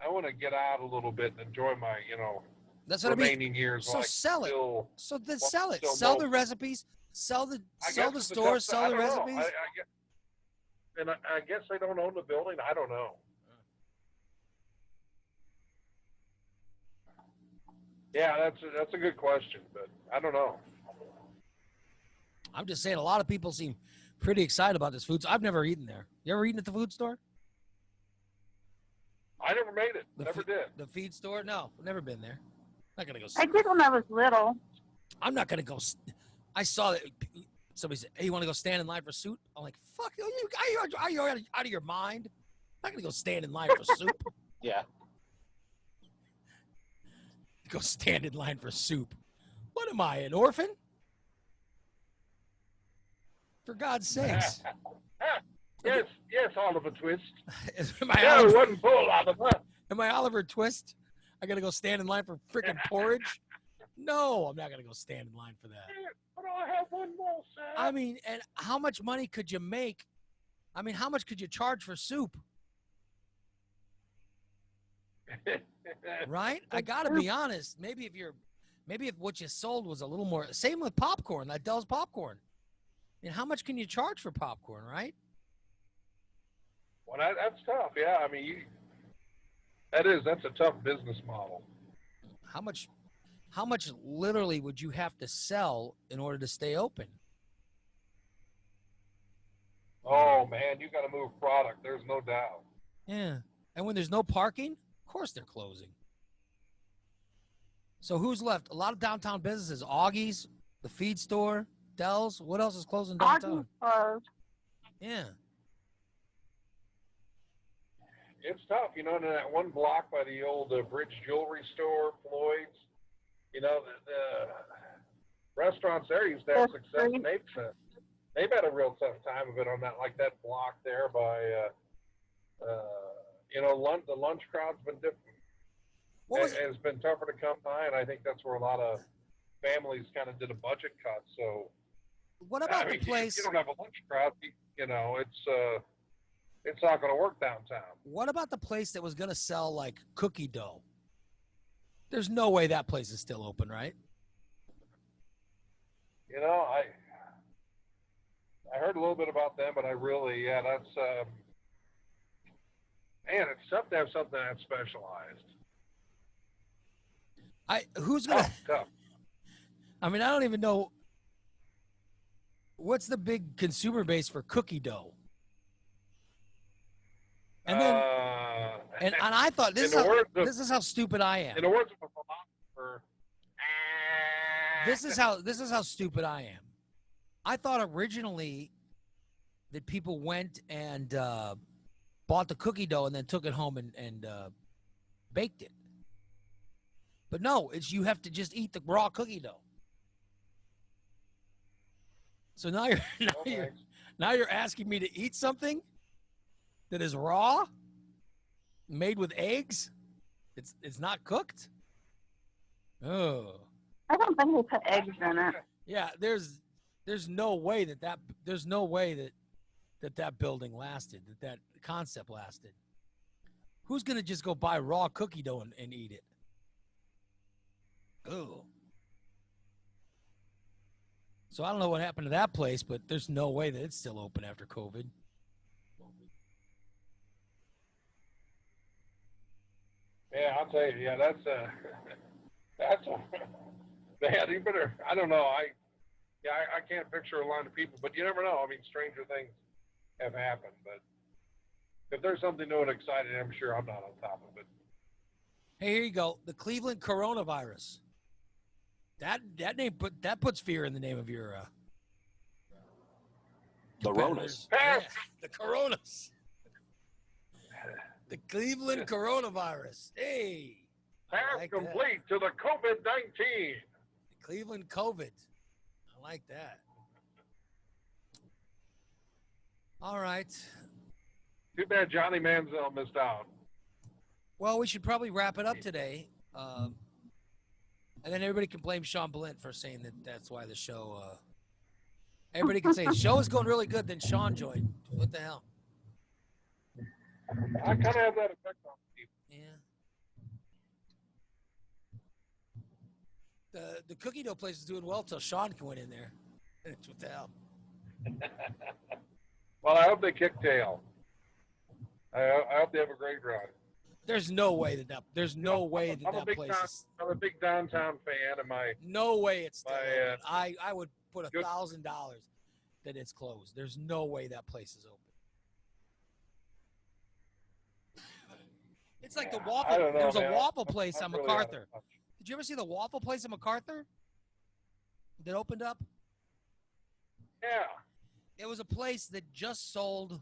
want to get out a little bit and enjoy my, That's what I mean. remaining years. So while I sell it. still- So then well, sell it. still Sell know. the recipes. Sell the I sell guess the it's a store. tough- Sell I the don't know. recipes. I guess, and I guess they don't own the building. I don't know. Yeah, that's a good question, but I don't know. I'm just saying, a lot of people seem pretty excited about this food. I've never eaten there. You ever eaten at the food store? I never made it. Never did. The feed store? No, never been there. Not gonna go. I did when I was little. I'm not gonna go. I saw that somebody said, "Hey, you want to go stand in line for soup?" I'm like, "Fuck you! Are you out of your mind? I'm not gonna go stand in line for soup." Yeah. Go stand in line for soup. What am I, an orphan? For God's sakes. Yes, Oliver Twist. Am I No, Oliver, one full, Oliver. am I Oliver Twist? I gotta go stand in line for freaking porridge? No, I'm not gonna go stand in line for that. But I have one more, sir. I mean, and how much money could you make? I mean, how much could you charge for soup? Right? I gotta be honest. Maybe if what you sold was a little more. Same with popcorn. That Dell's popcorn. And how much can you charge for popcorn? Right? Well, that's tough. Yeah, I mean, that's a tough business model. How much literally would you have to sell in order to stay open? Oh man, you got to move product. There's no doubt. Yeah. And when there's no parking, of course they're closing. So who's left? A lot of downtown businesses. Augie's, the feed store, Dell's. What else is closing downtown? Closed. Yeah. It's tough, in that one block by the old Bridge Jewelry Store, Floyd's. The restaurants there used to have success. And they've had a real tough time of it on that block there by, the lunch crowd's been different. It's been tougher to come by, and I think that's where a lot of families kind of did a budget cut. So, what about the place? If you don't have a lunch crowd, it's not going to work downtown. What about the place that was going to sell like cookie dough? There's no way that place is still open, right? I heard a little bit about them, but I really, that's, man, it's tough to have something that specialized. Who's going to, tough. I mean, I don't even know. What's the big consumer base for cookie dough? And then, and I thought this is how stupid I am. In the words of a philosopher, this is how stupid I am. I thought originally that people went and bought the cookie dough and then took it home and baked it. But no, you have to just eat the raw cookie dough. So now you're asking me to eat something that is raw, made with eggs. It's not cooked. Oh. I don't think they put eggs in it. Yeah, there's no way that building lasted, that concept lasted. Who's gonna just go buy raw cookie dough and eat it? Oh. So I don't know what happened to that place, but there's no way that it's still open after COVID. Yeah, I'll tell you. Yeah, that's man. You better. I don't know. I can't picture a line of people, but you never know. I mean, stranger things have happened. But if there's something new and exciting, I'm sure I'm not on top of it. Hey, here you go. The Cleveland coronavirus. That name puts fear in the name of your The Ronas. Yeah, the Coronas. The Cleveland coronavirus. Hey. Pass like complete to the COVID-19. The Cleveland COVID. I like that. All right. Too bad Johnny Manziel missed out. Well, we should probably wrap it up today. And then everybody can blame Sean Blint for saying that's why the show. Everybody can say the show is going really good, then Sean joined. What the hell? I kind of have that effect on people. Yeah. The cookie dough place is doing well till Sean went in there. What the hell? Well, I hope they kick tail. I hope they have a great run. There's no way that there's no way that I'm a that big place is. I'm a big downtown fan, and my No way it's still My, open. I would put good- $1,000 that it's closed. There's no way that place is open. It's like the I waffle. don't know, There was a man. waffle place I'm on really out of MacArthur. touch. Did you ever see the waffle place in MacArthur that opened up? Yeah. It was a place that just sold.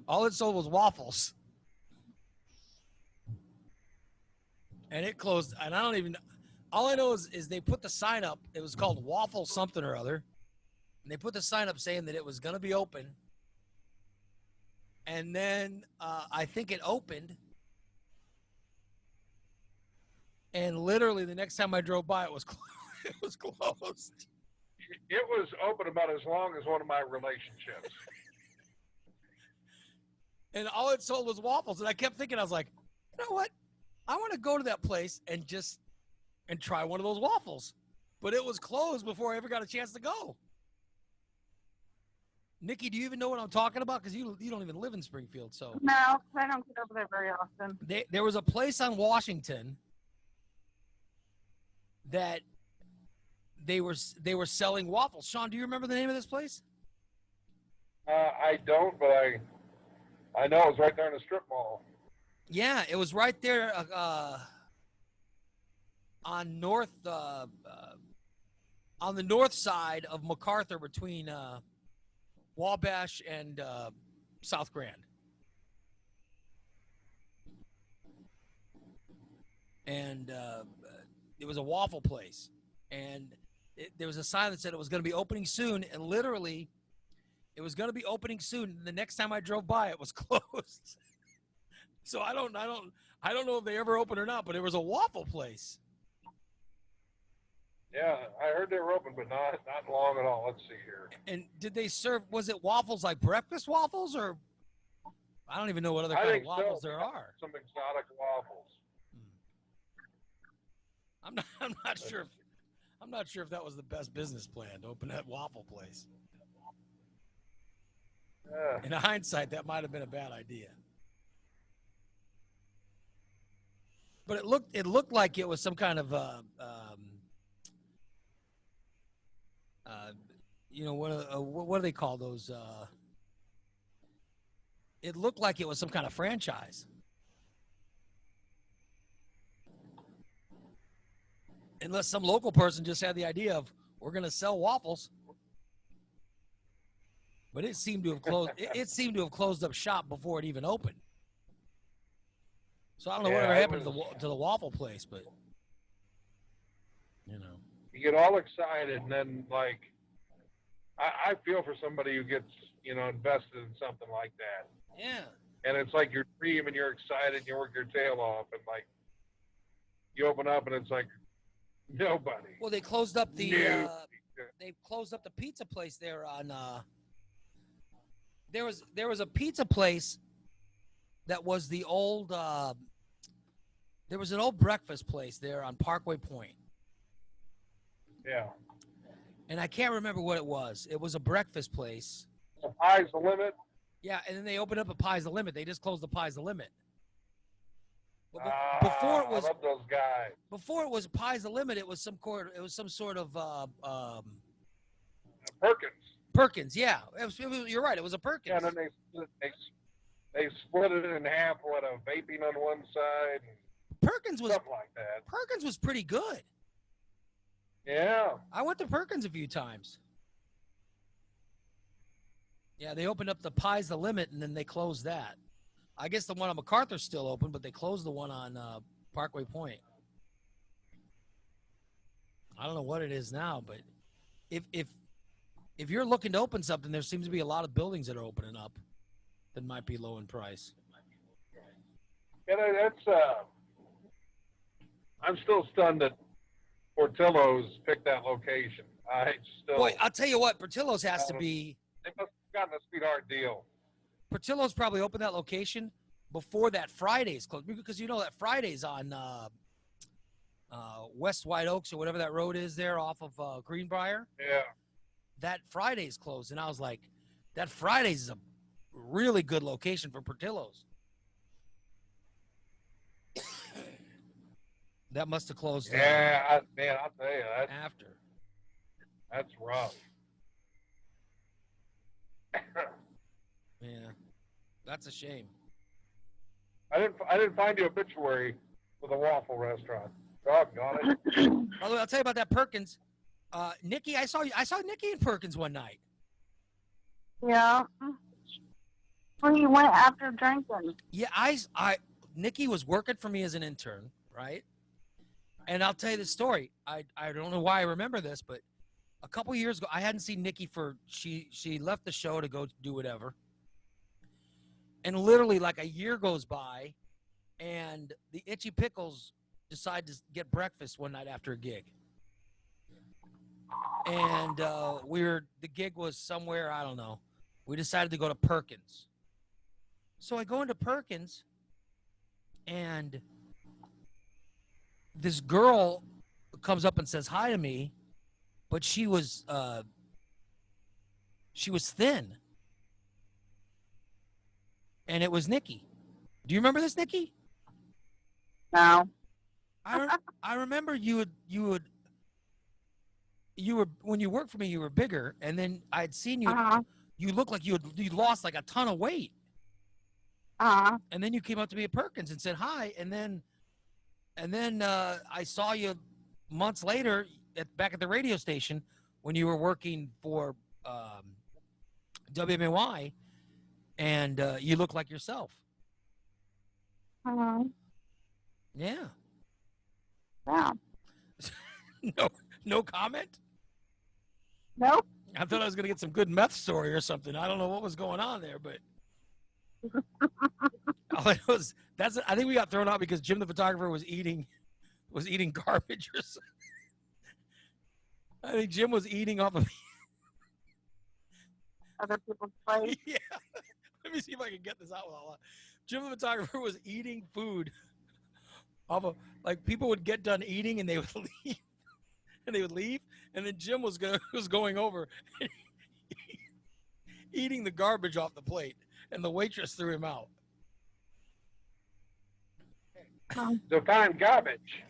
All it sold was waffles. And it closed. And I don't even. All I know is they put the sign up. It was called Waffle something or other. And they put the sign up saying that it was going to be open. And then I think it opened. And literally the next time I drove by, it was it was closed. It was open about as long as one of my relationships. And all it sold was waffles. And I kept thinking, I was like, you know what? I want to go to that place and try one of those waffles. But it was closed before I ever got a chance to go. Nikki, do you even know what I'm talking about? Because you don't even live in Springfield. So No, 'cause I don't get over there very often. there was a place on Washington that they were selling waffles. Sean, do you remember the name of this place? I don't, but I know it's right there in the strip mall. Yeah, it was right there on the north side of MacArthur between Wabash and South Grand. And it was a waffle place. And there was a sign that said it was going to be opening soon. And literally, it was going to be opening soon. And the next time I drove by, it was closed. So I don't know if they ever opened or not, but it was a waffle place. Yeah, I heard they were open, but not long at all. Let's see here. And did they serve, was it waffles like breakfast waffles, or I don't even know what other I kind of think waffles so. there are. Some exotic waffles. I'm not sure. I'm not sure if that was the best business plan to open that waffle place. Yeah. In hindsight, that might have been a bad idea. But it looked like it was some kind of what do they call those? It looked like it was some kind of franchise. Unless some local person just had the idea of, we're going to sell waffles. But it seemed to have closed. It seemed to have closed up shop before it even opened. So I don't know whatever happened to the waffle place, but you know, You get all excited, and then like, I feel for somebody who gets invested in something like that. yeah. And it's like your dream, and you're excited, and you work your tail off, and like, you open up, and it's like nobody. Well, they closed up the No. they closed up the pizza place there on. There was a pizza place that was the old. There was an old breakfast place there on Parkway Point. Yeah. And I can't remember what it was. It was a breakfast place. The Pie's the limit. Yeah, and then they opened up a Pie's the Limit. They just closed the Pie's the Limit. But before it was I love those guys. before it was Pie's the Limit, it was some sort of Perkins. Perkins. Yeah, you're right. It was a Perkins. Yeah, and then they split it in half. What, a vaping on one side, and Perkins was something like that. Perkins was pretty good. Yeah. I went to Perkins a few times. Yeah, they opened up the Pie's the Limit, and then they closed that. I guess the one on MacArthur's still open, but they closed the one on Parkway Point. I don't know what it is now, but if you're looking to open something, there seems to be a lot of buildings that are opening up that might be low in price. And that's I'm still stunned that Portillo's picked that location. Boy, I'll tell you what, Portillo's has to be. They must have gotten a sweetheart deal. Portillo's probably opened that location before that Friday's closed, because you know that Friday's on West White Oaks or whatever that road is there off of Greenbrier. Yeah. That Friday's closed, and I was like, that Friday's is a really good location for Portillo's. That must have closed Yeah, man, I'll tell you, after. that's rough. Yeah, that's a shame. I didn't find the obituary for the waffle restaurant. Doggone it. By the way, I'll tell you about that Perkins. Nikki, I saw Nikki in Perkins one night. Yeah. Well, he went after drinking. Yeah, Nikki was working for me as an intern, right? And I'll tell you the story. I don't know why I remember this, but a couple years ago, I hadn't seen Nikki she left the show to go do whatever. And literally like a year goes by, and the Itchy Pickles decide to get breakfast one night after a gig. And the gig was somewhere, I don't know. We decided to go to Perkins. So I go into Perkins, and this girl comes up and says hi to me, but she was thin. And it was Nikki. Do you remember this, Nikki? No. I remember you would when you worked for me, you were bigger, and then I'd seen you. You looked like you lost like a ton of weight. And then you came up to me at Perkins and said hi, and then I saw you months later back at the radio station when you were working for WMY, and you look like yourself. Yeah. Yeah. No comment? Nope. I thought I was gonna get some good meth story or something. I don't know what was going on there, but I think we got thrown out because Jim the photographer was eating garbage or something. I think Jim was eating off of Other people's plates. Yeah. Let me see if I can get this out without laughing. Jim the photographer was eating food off of, like, people would get done eating and they would leave. And then Jim was going over eating the garbage off the plate, and the waitress threw him out. Define garbage.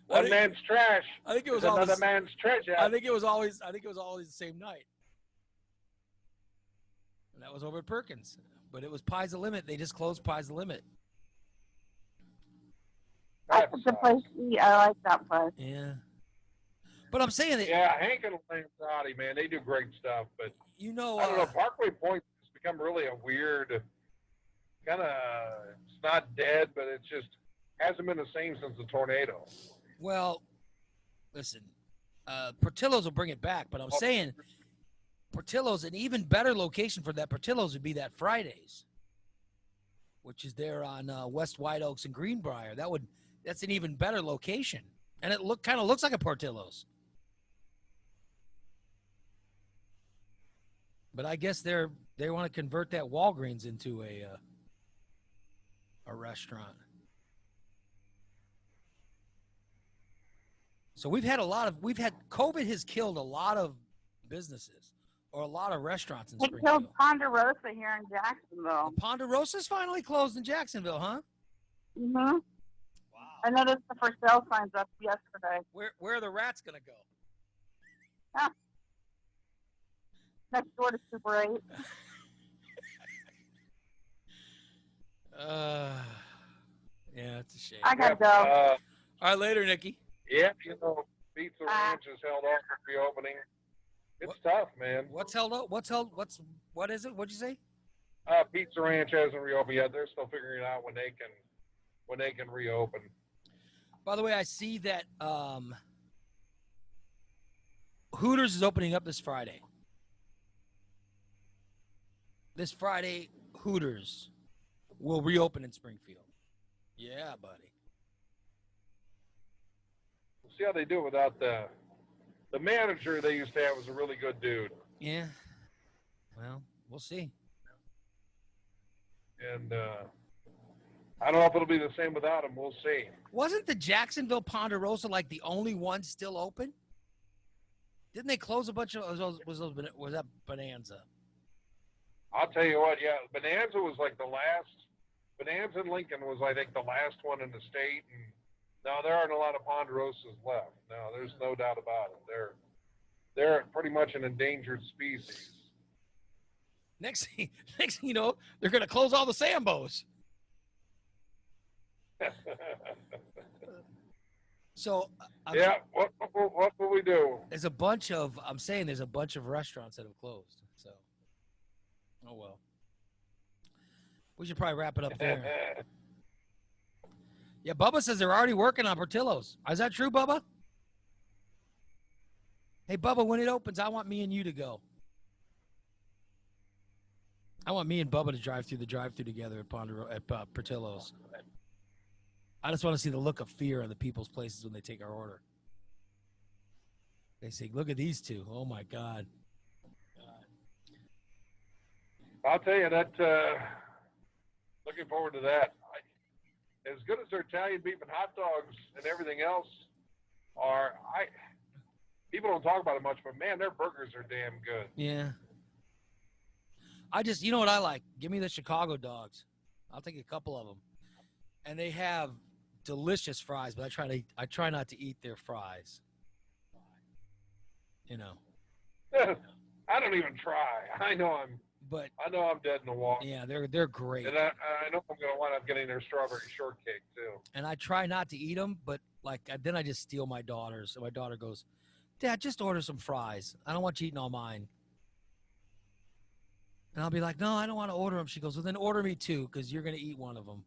One man's trash. I think it was another man's treasure. I think it was always the same night. And that was over at Perkins. But it was Pies the Limit. They just closed Pies the Limit. That's a good place to eat. I like that place. Yeah. But I'm saying that. Yeah, Hank and Lanzotti, man, they do great stuff. But you know, I don't know. Parkway Point has become really a weird kind of. It's not dead, but it just hasn't been the same since the tornado. Well, listen, Portillo's will bring it back, but I'm saying Portillo's, an even better location for that Portillo's would be that Fridays, which is there on West White Oaks and Greenbrier. That's an even better location, and it kind of looks like a Portillo's. But I guess they want to convert that Walgreens into a restaurant. So COVID has killed a lot of businesses or a lot of restaurants in Springfield. They killed Ponderosa here in Jacksonville. Ponderosa's finally closed in Jacksonville, huh? Mm-hmm. Wow. I noticed the for sale signs up yesterday. Where are the rats going to go? Next door to Super 8. Yeah, it's a shame. I gotta go. All right, later, Nikki. Yeah, Pizza Ranch is held off for reopening. It's tough, man. What's held up? What is it? What'd you say? Pizza Ranch hasn't reopened yet. They're still figuring out when they can reopen. By the way, I see that Hooters is opening up this Friday. This Friday, Hooters will reopen in Springfield. Yeah, buddy. We'll see how they do it without the manager they used to have was a really good dude. Yeah. Well, we'll see. And I don't know if it'll be the same without him. We'll see. Wasn't the Jacksonville Ponderosa like the only one still open? Didn't they close a bunch of was that Bonanza? I'll tell you what, yeah, Bonanza was like the last. Bonanza and Lincoln was, I think, the last one in the state. And now there aren't a lot of Ponderosas left. No, there's no doubt about it. They're pretty much an endangered species. Next thing you know, they're going to close all the Sambos. So yeah, what will we do? there's a bunch of restaurants that have closed. So, oh well. We should probably wrap it up there. Yeah, Bubba says they're already working on Portillo's. Is that true, Bubba? Hey, Bubba, when it opens, I want me and you to go. I want me and Bubba to drive through the drive-thru together at Portillo's. I just want to see the look of fear on the people's places when they take our order. They say, look at these two. Oh, my God. I'll tell you that. Looking forward to that. As good as their Italian beef and hot dogs and everything else are, people don't talk about it much, but man, their burgers are damn good. Yeah. You know what I like? Give me the Chicago dogs. I'll take a couple of them. And they have delicious fries, but I try not to eat their fries. You know. I don't even try. I know I'm dead in the water. Yeah, they're great. And I know I'm going to wind up getting their strawberry shortcake too. And I try not to eat them, but then I just steal my daughter's. So my daughter goes, Dad, just order some fries. I don't want you eating all mine. And I'll be like, no, I don't want to order them. She goes, well, then order me two because you're going to eat one of them.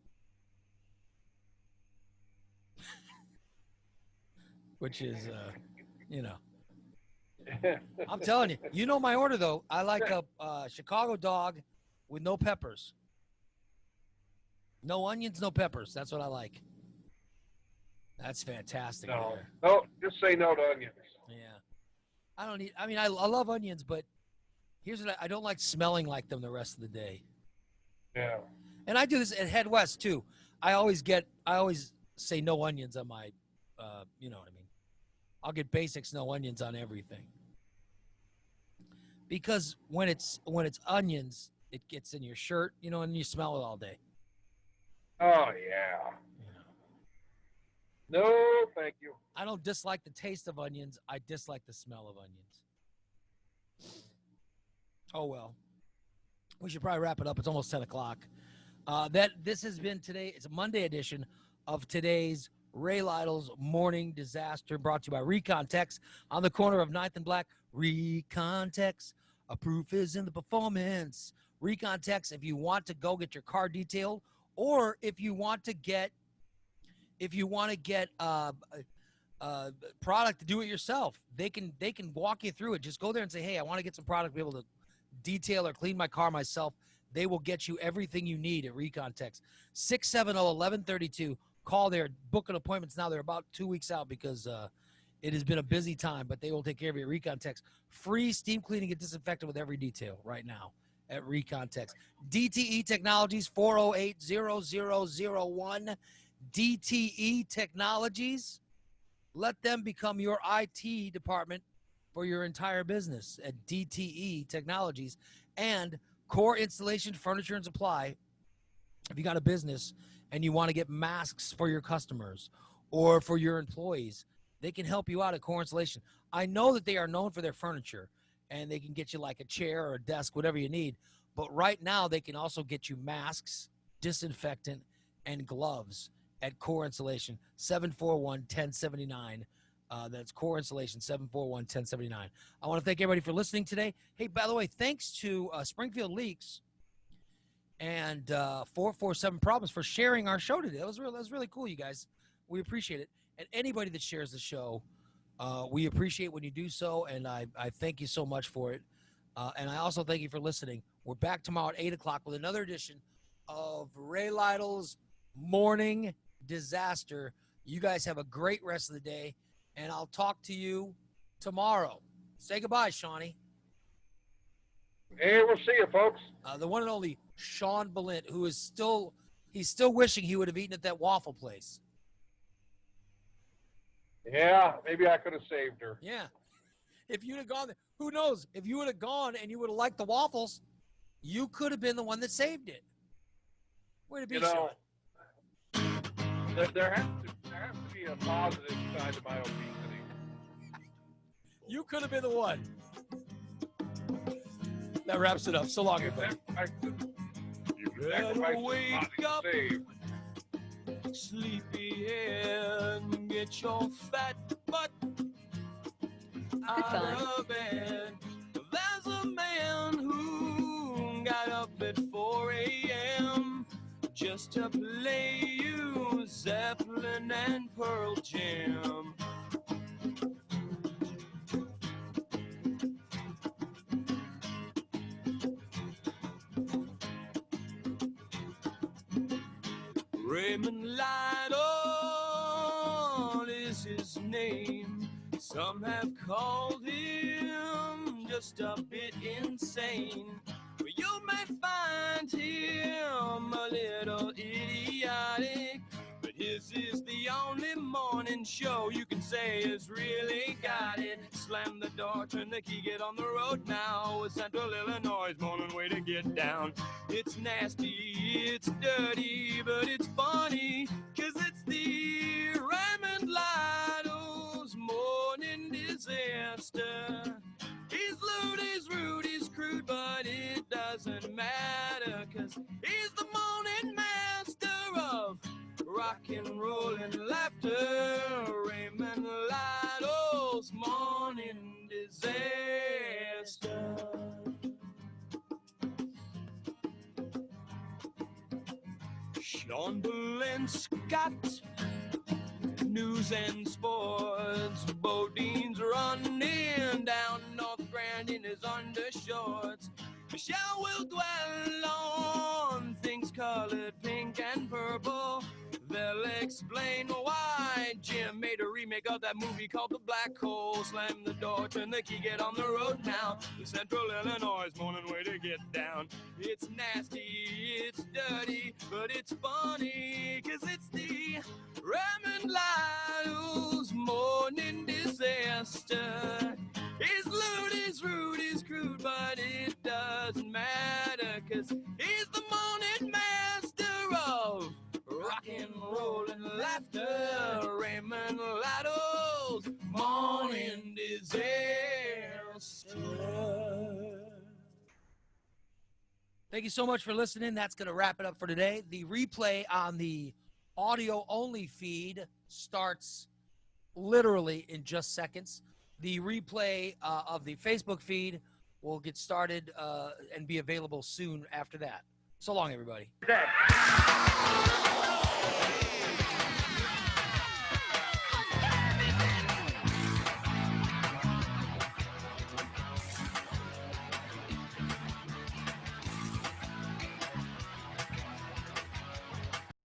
Which is, you know. I'm telling you. You know my order, though. I like a Chicago dog with no peppers. No onions, no peppers. That's what I like. That's fantastic. No, just say no to onions. Yeah. I love onions, but here's what I don't like smelling like them the rest of the day. Yeah. And I do this at Head West, too. I always say no onions on my, you know what I mean. I'll get basics, no onions on everything. Because when it's onions, it gets in your shirt, you know, and you smell it all day. Oh, yeah. No, thank you. I don't dislike the taste of onions. I dislike the smell of onions. Oh, well. We should probably wrap it up. It's almost 10 o'clock. This has been today. It's a Monday edition of today's Ray Lytle's Morning Disaster, brought to you by Recon Tex on the corner of 9th and Black. Recon Tex, a proof is in the performance. Recon Tex, if you want to go get your car detailed, or if you want to get product to do it yourself, they can walk you through it. Just go there and say, hey, I want to get some product to be able to detail or clean my car myself. They will get you everything you need at Recon Tex. 670-1132. Call there, book an appointments now. They're about 2 weeks out because it has been a busy time, but they will take care of you at Recon Tex. Free steam cleaning and disinfectant with every detail right now at Recon Tex. DTE Technologies, 408-0001. DTE Technologies. Let them become your IT department for your entire business at DTE Technologies. And Core Installation Furniture and Supply. If you got a business and you want to get masks for your customers or for your employees, they can help you out at Core Installation. I know that they are known for their furniture, and they can get you like a chair or a desk, whatever you need. But right now, they can also get you masks, disinfectant, and gloves at Core Installation, 741-1079. That's Core Installation, 741-1079. I want to thank everybody for listening today. Hey, by the way, thanks to Springfield Leaks and 447 Problems for sharing our show today. That was really cool, you guys. We appreciate it. And anybody that shares the show, we appreciate when you do so, and I thank you so much for it. And I also thank you for listening. We're back tomorrow at 8 o'clock with another edition of Ray Lytle's Morning Disaster. You guys have a great rest of the day, and I'll talk to you tomorrow. Say goodbye, Shawnee. Hey, we'll see you, folks. The one and only Sean Balint, who is still He's still wishing he would have eaten at that waffle place. Yeah, maybe I could have saved her. Yeah. If you'd have gone there, who knows? If you would have gone and you would have liked the waffles, you could have been the one that saved it. Way to be, You know, Sean. there has to be a positive side to my obesity. You could have been the one. That wraps it up. So long, everybody. You better wake up, Sleepyhead, get your fat butt out of bed. There's a man who got up at 4 a.m. just to play you Zeppelin and Pearl Jam. Raymond Lytle is his name. Some have called him just a bit insane. But you may find him a little idiotic. But his is the only morning show you can say has really got it. Slam the door, turn the key, get on the road now. With Central Illinois' morning way to get down. It's nasty, it's dirty, but it's funny, 'cause it's the Raymond Lytle's morning disaster. He's lewd, he's rude, he's crude, but it doesn't matter, 'cause he's the morning master of rock and roll and laughter. Raymond Lytle's morning disaster. Sean Bull and Scott, news and sports. Bodine's running down North Grand in his undershorts. Michelle will dwell on things colored pink and purple. They'll explain why Jim made a remake of that movie called The Black Hole. Slam the door, turn the key, get on the road now. The Central Illinois morning way to get down. It's nasty, it's dirty, but it's funny, 'cause it's the Raymond Lytle's morning disaster. He's lewd, he's rude, he's crude, but it doesn't matter, 'cause he's the morning master of rock and roll and laughter. Raymond Lytle's morning disaster. Thank you so much for listening. That's going to wrap it up for today. The replay on the audio-only feed starts literally in just seconds. The replay of the Facebook feed will get started and be available soon after that. So long, everybody.